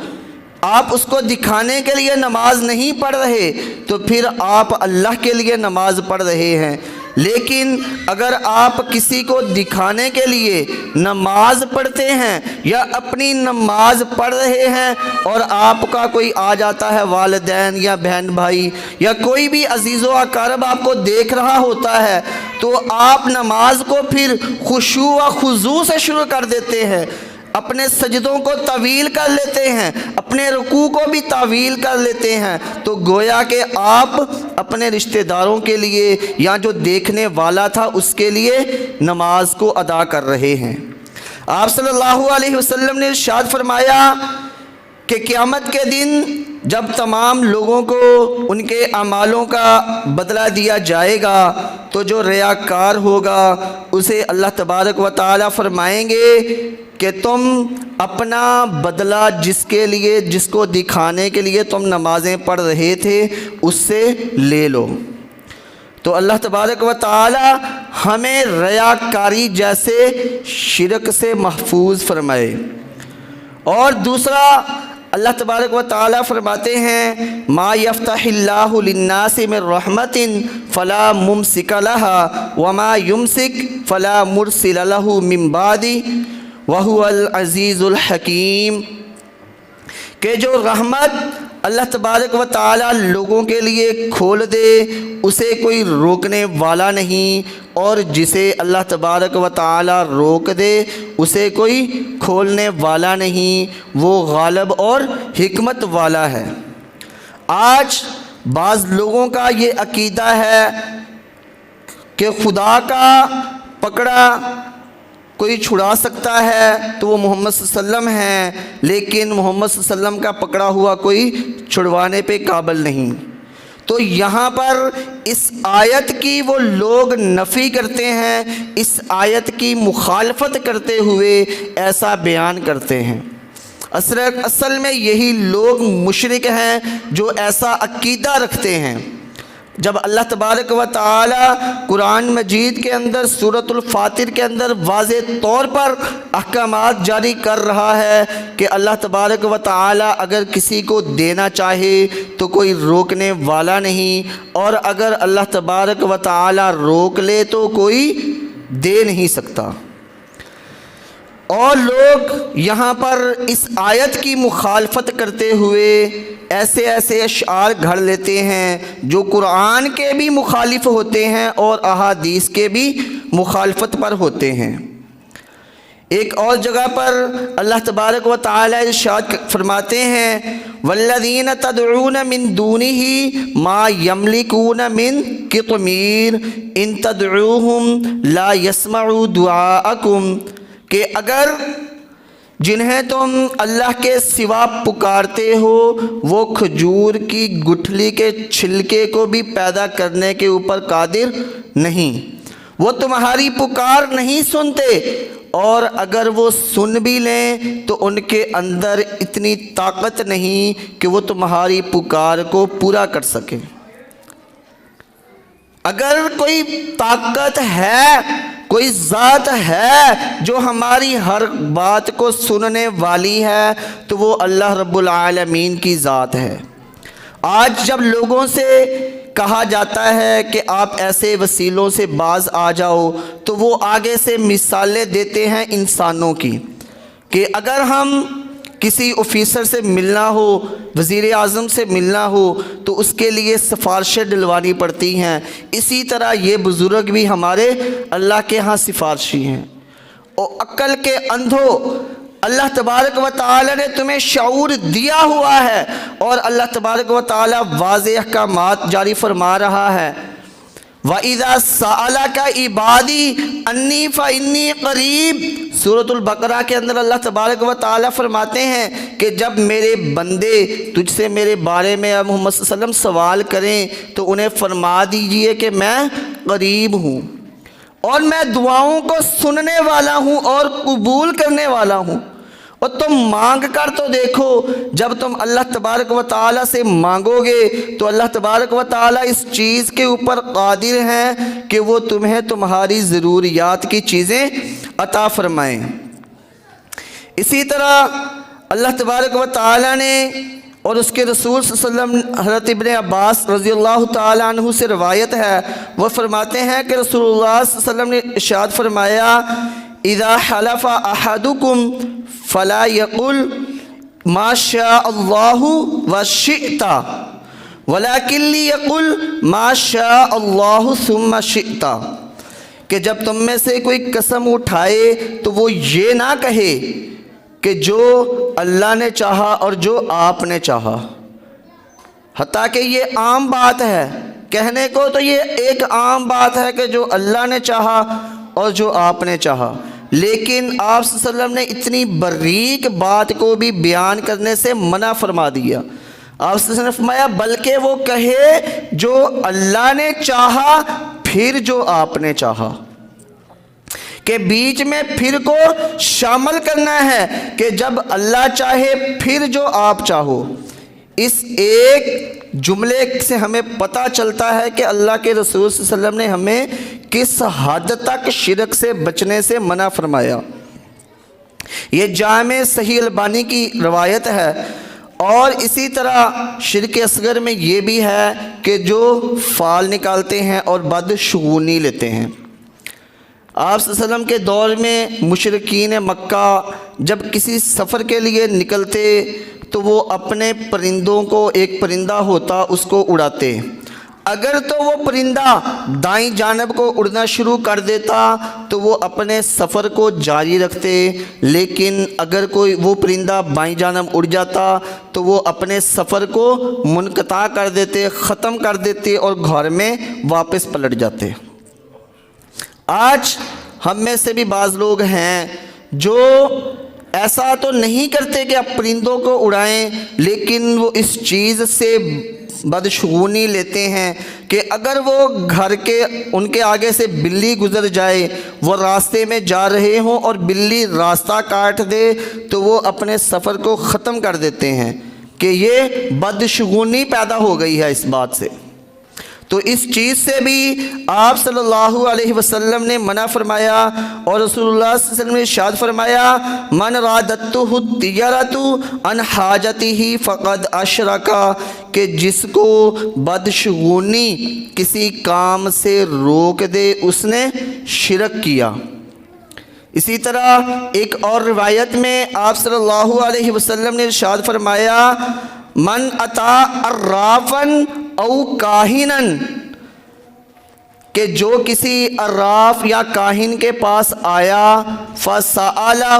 آپ اس کو دکھانے کے لیے نماز نہیں پڑھ رہے تو پھر آپ اللہ کے لیے نماز پڑھ رہے ہیں۔ لیکن اگر آپ کسی کو دکھانے کے لیے نماز پڑھتے ہیں یا اپنی نماز پڑھ رہے ہیں اور آپ کا کوئی آ جاتا ہے والدین یا بہن بھائی یا کوئی بھی عزیز و اقارب آپ کو دیکھ رہا ہوتا ہے، تو آپ نماز کو پھر خشوع و خضوع سے شروع کر دیتے ہیں، اپنے سجدوں کو طویل کر لیتے ہیں، اپنے رکوع کو بھی طویل کر لیتے ہیں، تو گویا کہ آپ اپنے رشتہ داروں کے لیے یا جو دیکھنے والا تھا اس کے لیے نماز کو ادا کر رہے ہیں۔ آپ صلی اللہ علیہ وسلم نے ارشاد فرمایا کہ قیامت کے دن جب تمام لوگوں کو ان کے اعمالوں کا بدلہ دیا جائے گا تو جو ریاکار ہوگا اسے اللہ تبارک و تعالی فرمائیں گے کہ تم اپنا بدلہ جس کو دکھانے کے لیے تم نمازیں پڑھ رہے تھے اس سے لے لو۔ تو اللہ تبارک و تعالی ہمیں ریاکاری جیسے شرک سے محفوظ فرمائے۔ اور دوسرا اللہ تبارک و تعالی فرماتے ہیں ما یفتح اللہ للناس من رحمت فلا ممسک لها وما یمسک فلا مرسل له من بعدہ وَهُوَ الْعَزِيزُ الْحَكِيمُ، کہ جو رحمت اللہ تبارک و تعالی لوگوں کے لیے کھول دے اسے کوئی روکنے والا نہیں، اور جسے اللہ تبارک و تعالی روک دے اسے کوئی کھولنے والا نہیں، وہ غالب اور حکمت والا ہے۔ آج بعض لوگوں کا یہ عقیدہ ہے کہ خدا کا پکڑا کوئی چھڑا سکتا ہے تو وہ محمد صلی اللہ علیہ وسلم ہیں، لیکن محمد صلی اللہ علیہ وسلم کا پکڑا ہوا کوئی چھڑوانے پہ قابل نہیں۔ تو یہاں پر اس آیت کی وہ لوگ نفی کرتے ہیں، اس آیت کی مخالفت کرتے ہوئے ایسا بیان کرتے ہیں۔ اصل میں یہی لوگ مشرک ہیں جو ایسا عقیدہ رکھتے ہیں۔ جب اللہ تبارک و تعالی قرآن مجید کے اندر سورۃ الفاطر کے اندر واضح طور پر احکامات جاری کر رہا ہے کہ اللہ تبارک و تعالی اگر کسی کو دینا چاہے تو کوئی روکنے والا نہیں، اور اگر اللہ تبارک و تعالی روک لے تو کوئی دے نہیں سکتا، اور لوگ یہاں پر اس آیت کی مخالفت کرتے ہوئے ایسے اشعار گھڑ لیتے ہیں جو قرآن کے بھی مخالف ہوتے ہیں اور احادیث کے بھی مخالفت پر ہوتے ہیں۔ ایک اور جگہ پر اللہ تبارک و تعالی ارشاد فرماتے ہیں والذین تدعون من دونہ ما یملکون من قطمیر ان تدعوہم لا یسمعوا دعاءکم، کہ اگر جنہیں تم اللہ کے سوا پکارتے ہو وہ کھجور کی گٹھلی کے چھلکے کو بھی پیدا کرنے کے اوپر قادر نہیں، وہ تمہاری پکار نہیں سنتے، اور اگر وہ سن بھی لیں تو ان کے اندر اتنی طاقت نہیں کہ وہ تمہاری پکار کو پورا کر سکیں۔ اگر کوئی طاقت ہے، کوئی ذات ہے جو ہماری ہر بات کو سننے والی ہے تو وہ اللہ رب العالمین کی ذات ہے۔ آج جب لوگوں سے کہا جاتا ہے کہ آپ ایسے وسیلوں سے باز آ جاؤ تو وہ آگے سے مثالیں دیتے ہیں انسانوں کی کہ اگر ہم کسی آفیسر سے ملنا ہو، وزیر اعظم سے ملنا ہو تو اس کے لیے سفارشیں ڈلوانی پڑتی ہیں، اسی طرح یہ بزرگ بھی ہمارے اللہ کے ہاں سفارشی ہیں۔ اور عقل کے اندھو، اللہ تبارک و تعالی نے تمہیں شعور دیا ہوا ہے اور اللہ تبارک و تعالی واضح احکامات جاری فرما رہا ہے۔ وَإِذَا سَأَلَكَ عِبَادِي أَنِّي فَإِنِّي قَرِيب، سورۃ البقرہ کے اندر اللہ تبارک و تعالی فرماتے ہیں کہ جب میرے بندے تجھ سے میرے بارے میں محمد صلی اللہ علیہ وسلم سوال کریں تو انہیں فرما دیجئے کہ میں قریب ہوں اور میں دعاؤں کو سننے والا ہوں اور قبول کرنے والا ہوں۔ اور تم مانگ کر تو دیکھو، جب تم اللہ تبارک و تعالیٰ سے مانگو گے تو اللہ تبارک و تعالیٰ اس چیز کے اوپر قادر ہیں کہ وہ تمہیں تمہاری ضروریات کی چیزیں عطا فرمائیں۔ اسی طرح اللہ تبارک و تعالیٰ نے اور اس کے رسول صلی اللہ علیہ وسلم، حضرت ابن عباس رضی اللہ تعالیٰ عنہ سے روایت ہے، وہ فرماتے ہیں کہ رسول اللہ صلی اللہ علیہ وسلم نے ارشاد فرمایا، اذا حلف احدکم فلا یقل ما شاء اللہ وشئت ولکن لیقل ما شاء اللہ ثم شئت، کہ جب تم میں سے کوئی قسم اٹھائے تو وہ یہ نہ کہے کہ جو اللہ نے چاہا اور جو آپ نے چاہا، حتیٰ کہ یہ عام بات ہے کہنے کو، تو یہ ایک عام بات ہے کہ جو اللہ نے چاہا اور جو آپ نے چاہا، لیکن آپ صلی اللہ علیہ وسلم نے اتنی باریک بات کو بھی بیان کرنے سے منع فرما دیا۔ آپ صلی اللہ علیہ وسلم نے فرمایا بلکہ وہ کہے جو اللہ نے چاہا پھر جو آپ نے چاہا، کہ بیچ میں پھر کو شامل کرنا ہے کہ جب اللہ چاہے پھر جو آپ چاہو۔ اس ایک جملے سے ہمیں پتہ چلتا ہے کہ اللہ کے رسول صلی اللہ علیہ وسلم نے ہمیں کس حد تک شرک سے بچنے سے منع فرمایا۔ یہ جامع صحیح البانی کی روایت ہے۔ اور اسی طرح شرک اصغر میں یہ بھی ہے کہ جو فال نکالتے ہیں اور بدشگونی لیتے ہیں۔ آپ صلی اللہ علیہ وسلم کے دور میں مشرکین مکہ جب کسی سفر کے لیے نکلتے تو وہ اپنے پرندوں کو، ایک پرندہ ہوتا اس کو اڑاتے، اگر تو وہ پرندہ دائیں جانب کو اڑنا شروع کر دیتا تو وہ اپنے سفر کو جاری رکھتے، لیکن اگر کوئی وہ پرندہ بائیں جانب اڑ جاتا تو وہ اپنے سفر کو منقطع کر دیتے، ختم کر دیتے اور گھر میں واپس پلٹ جاتے۔ آج ہم میں سے بھی بعض لوگ ہیں جو ایسا تو نہیں کرتے کہ آپ پرندوں کو اڑائیں، لیکن وہ اس چیز سے بدشگونی لیتے ہیں کہ اگر وہ گھر کے ان کے آگے سے بلی گزر جائے، وہ راستے میں جا رہے ہوں اور بلی راستہ کاٹ دے تو وہ اپنے سفر کو ختم کر دیتے ہیں، کہ یہ بدشگونی پیدا ہو گئی ہے اس بات سے۔ تو اس چیز سے بھی آپ صلی اللہ علیہ وسلم نے منع فرمایا، اور رسول اللہ صلی اللہ علیہ وسلم نے ارشاد فرمایا من رادتہ الطیرۃ عن حاجتہ فقد اشرک، کہ جس کو بدشگونی کسی کام سے روک دے اس نے شرک کیا۔ اسی طرح ایک اور روایت میں آپ صلی اللہ علیہ وسلم نے ارشاد فرمایا من اتی عرافا او کاہنن، کہ جو کسی عراف یا کاہن کے پاس آیا فسألہ،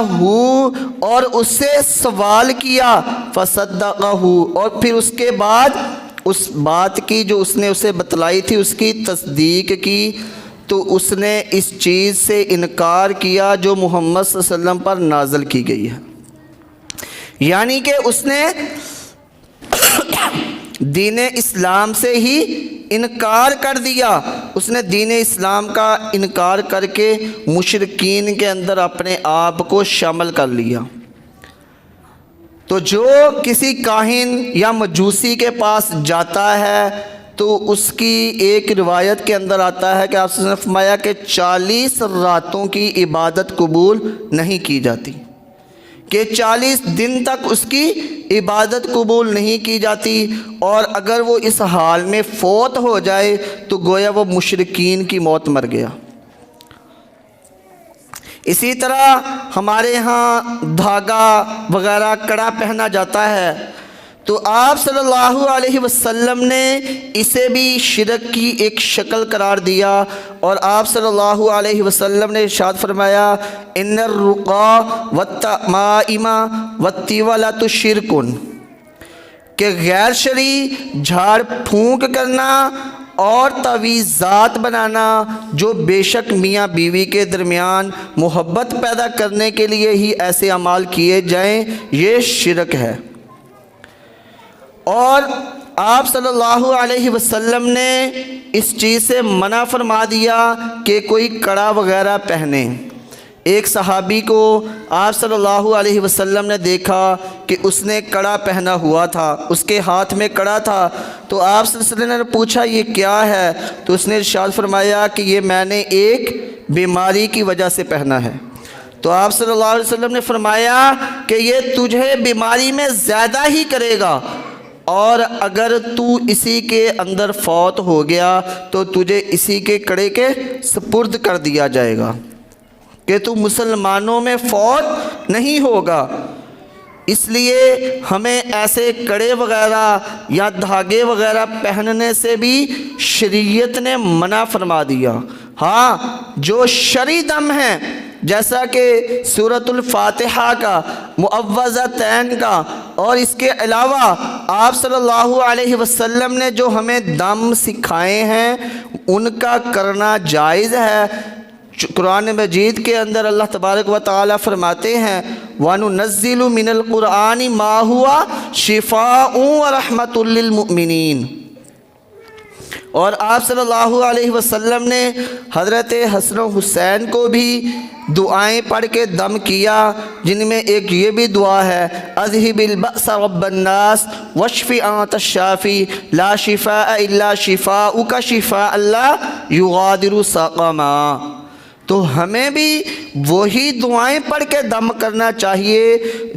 اور اس سے سوال کیا، فصدقہ، اور پھر اس کے بعد اس بات کی جو اس نے اسے بتلائی تھی اس کی تصدیق کی، تو اس نے اس چیز سے انکار کیا جو محمد صلی اللہ علیہ وسلم پر نازل کی گئی ہے، یعنی کہ اس نے دین اسلام سے ہی انکار کر دیا، اس نے دین اسلام کا انکار کر کے مشرکین کے اندر اپنے آپ کو شامل کر لیا۔ تو جو کسی کاہن یا مجوسی کے پاس جاتا ہے تو اس کی ایک روایت کے اندر آتا ہے کہ آپ نے فرمایا کہ 40 راتوں کی عبادت قبول نہیں کی جاتی، کہ 40 دن تک اس کی عبادت قبول نہیں کی جاتی، اور اگر وہ اس حال میں فوت ہو جائے تو گویا وہ مشرکین کی موت مر گیا۔ اسی طرح ہمارے ہاں دھاگا وغیرہ کڑا پہنا جاتا ہے، تو آپ صلی اللہ علیہ وسلم نے اسے بھی شرک کی ایک شکل قرار دیا، اور آپ صلی اللہ علیہ وسلم نے ارشاد فرمایا ان الرقا والتمائم والطیولۃ شرک، کہ غیر شرعی جھاڑ پھونک کرنا اور تعویذات بنانا جو بے شک میاں بیوی کے درمیان محبت پیدا کرنے کے لیے ہی ایسے اعمال کیے جائیں، یہ شرک ہے۔ اور آپ صلی اللہ علیہ وسلم نے اس چیز سے منع فرما دیا کہ کوئی کڑا وغیرہ پہنے۔ ایک صحابی کو آپ صلی اللہ علیہ وسلم نے دیکھا کہ اس نے کڑا پہنا ہوا تھا، اس کے ہاتھ میں کڑا تھا، تو آپ صلی اللہ علیہ وسلم نے پوچھا یہ کیا ہے؟ تو اس نے ارشاد فرمایا کہ یہ میں نے ایک بیماری کی وجہ سے پہنا ہے۔ تو آپ صلی اللہ علیہ وسلم نے فرمایا کہ یہ تجھے بیماری میں زیادہ ہی کرے گا، اور اگر تو اسی کے اندر فوت ہو گیا تو تجھے اسی کے کڑے کے سپرد کر دیا جائے گا، کہ تو مسلمانوں میں فوت نہیں ہوگا۔ اس لیے ہمیں ایسے کڑے وغیرہ یا دھاگے وغیرہ پہننے سے بھی شریعت نے منع فرما دیا۔ ہاں جو شرعی دم ہیں، جیسا کہ سورۃ الفاتحہ کا، معوذتین کا، اور اس کے علاوہ آپ صلی اللہ علیہ وسلم نے جو ہمیں دم سکھائے ہیں ان کا کرنا جائز ہے۔ قرآن مجید کے اندر اللہ تبارک و تعالی فرماتے ہیں وَنُنَزِّلُ مِنَ الْقُرْآنِ مَا هُوَ شِفَاءٌ وَرَحْمَةٌ لِّلْمُؤْمِنِينَ۔ اور آپ صلی اللہ علیہ وسلم نے حضرت حسن و حسین کو بھی دعائیں پڑھ کے دم کیا، جن میں ایک یہ بھی دعا ہے اذهب البأس رب الناس واشف انت الشافی لا شفاء الا شفاؤک شفاء لا یغادر سقما۔ تو ہمیں بھی وہی دعائیں پڑھ کے دم کرنا چاہیے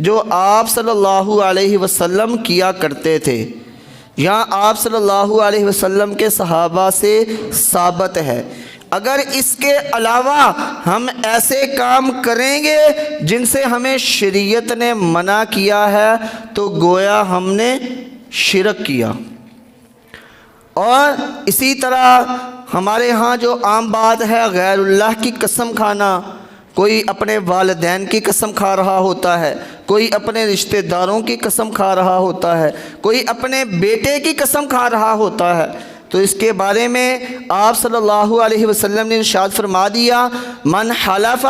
جو آپ صلی اللہ علیہ وسلم کیا کرتے تھے، یہاں آپ صلی اللہ علیہ وسلم کے صحابہ سے ثابت ہے۔ اگر اس کے علاوہ ہم ایسے کام کریں گے جن سے ہمیں شریعت نے منع کیا ہے تو گویا ہم نے شرک کیا۔ اور اسی طرح ہمارے ہاں جو عام بات ہے غیر اللہ کی قسم کھانا، کوئی اپنے والدین کی قسم کھا رہا ہوتا ہے، کوئی اپنے رشتہ داروں کی قسم کھا رہا ہوتا ہے، کوئی اپنے بیٹے کی قسم کھا رہا ہوتا ہے، تو اس کے بارے میں آپ صلی اللہ علیہ وسلم نے ارشاد فرما دیا من حلف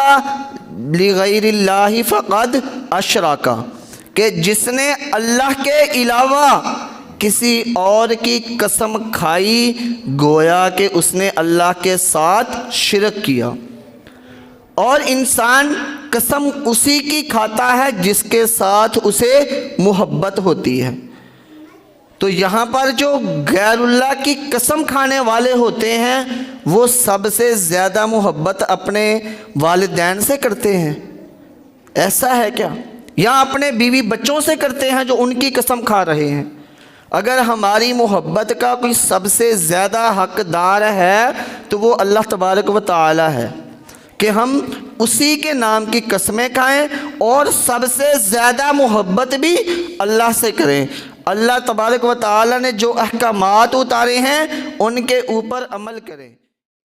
لغیر اللہ فقد اشرک، کہ جس نے اللہ کے علاوہ کسی اور کی قسم کھائی گویا کہ اس نے اللہ کے ساتھ شرک کیا۔ اور انسان قسم اسی کی کھاتا ہے جس کے ساتھ اسے محبت ہوتی ہے۔ تو یہاں پر جو غیر اللہ کی قسم کھانے والے ہوتے ہیں وہ سب سے زیادہ محبت اپنے والدین سے کرتے ہیں، ایسا ہے کیا؟ یا اپنے بیوی بچوں سے کرتے ہیں جو ان کی قسم کھا رہے ہیں۔ اگر ہماری محبت کا کوئی سب سے زیادہ حقدار ہے تو وہ اللہ تبارک و تعالی ہے، کہ ہم اسی کے نام کی قسمیں کھائیں اور سب سے زیادہ محبت بھی اللہ سے کریں۔ اللہ تبارک و تعالی نے جو احکامات اتارے ہیں ان کے اوپر عمل کریں۔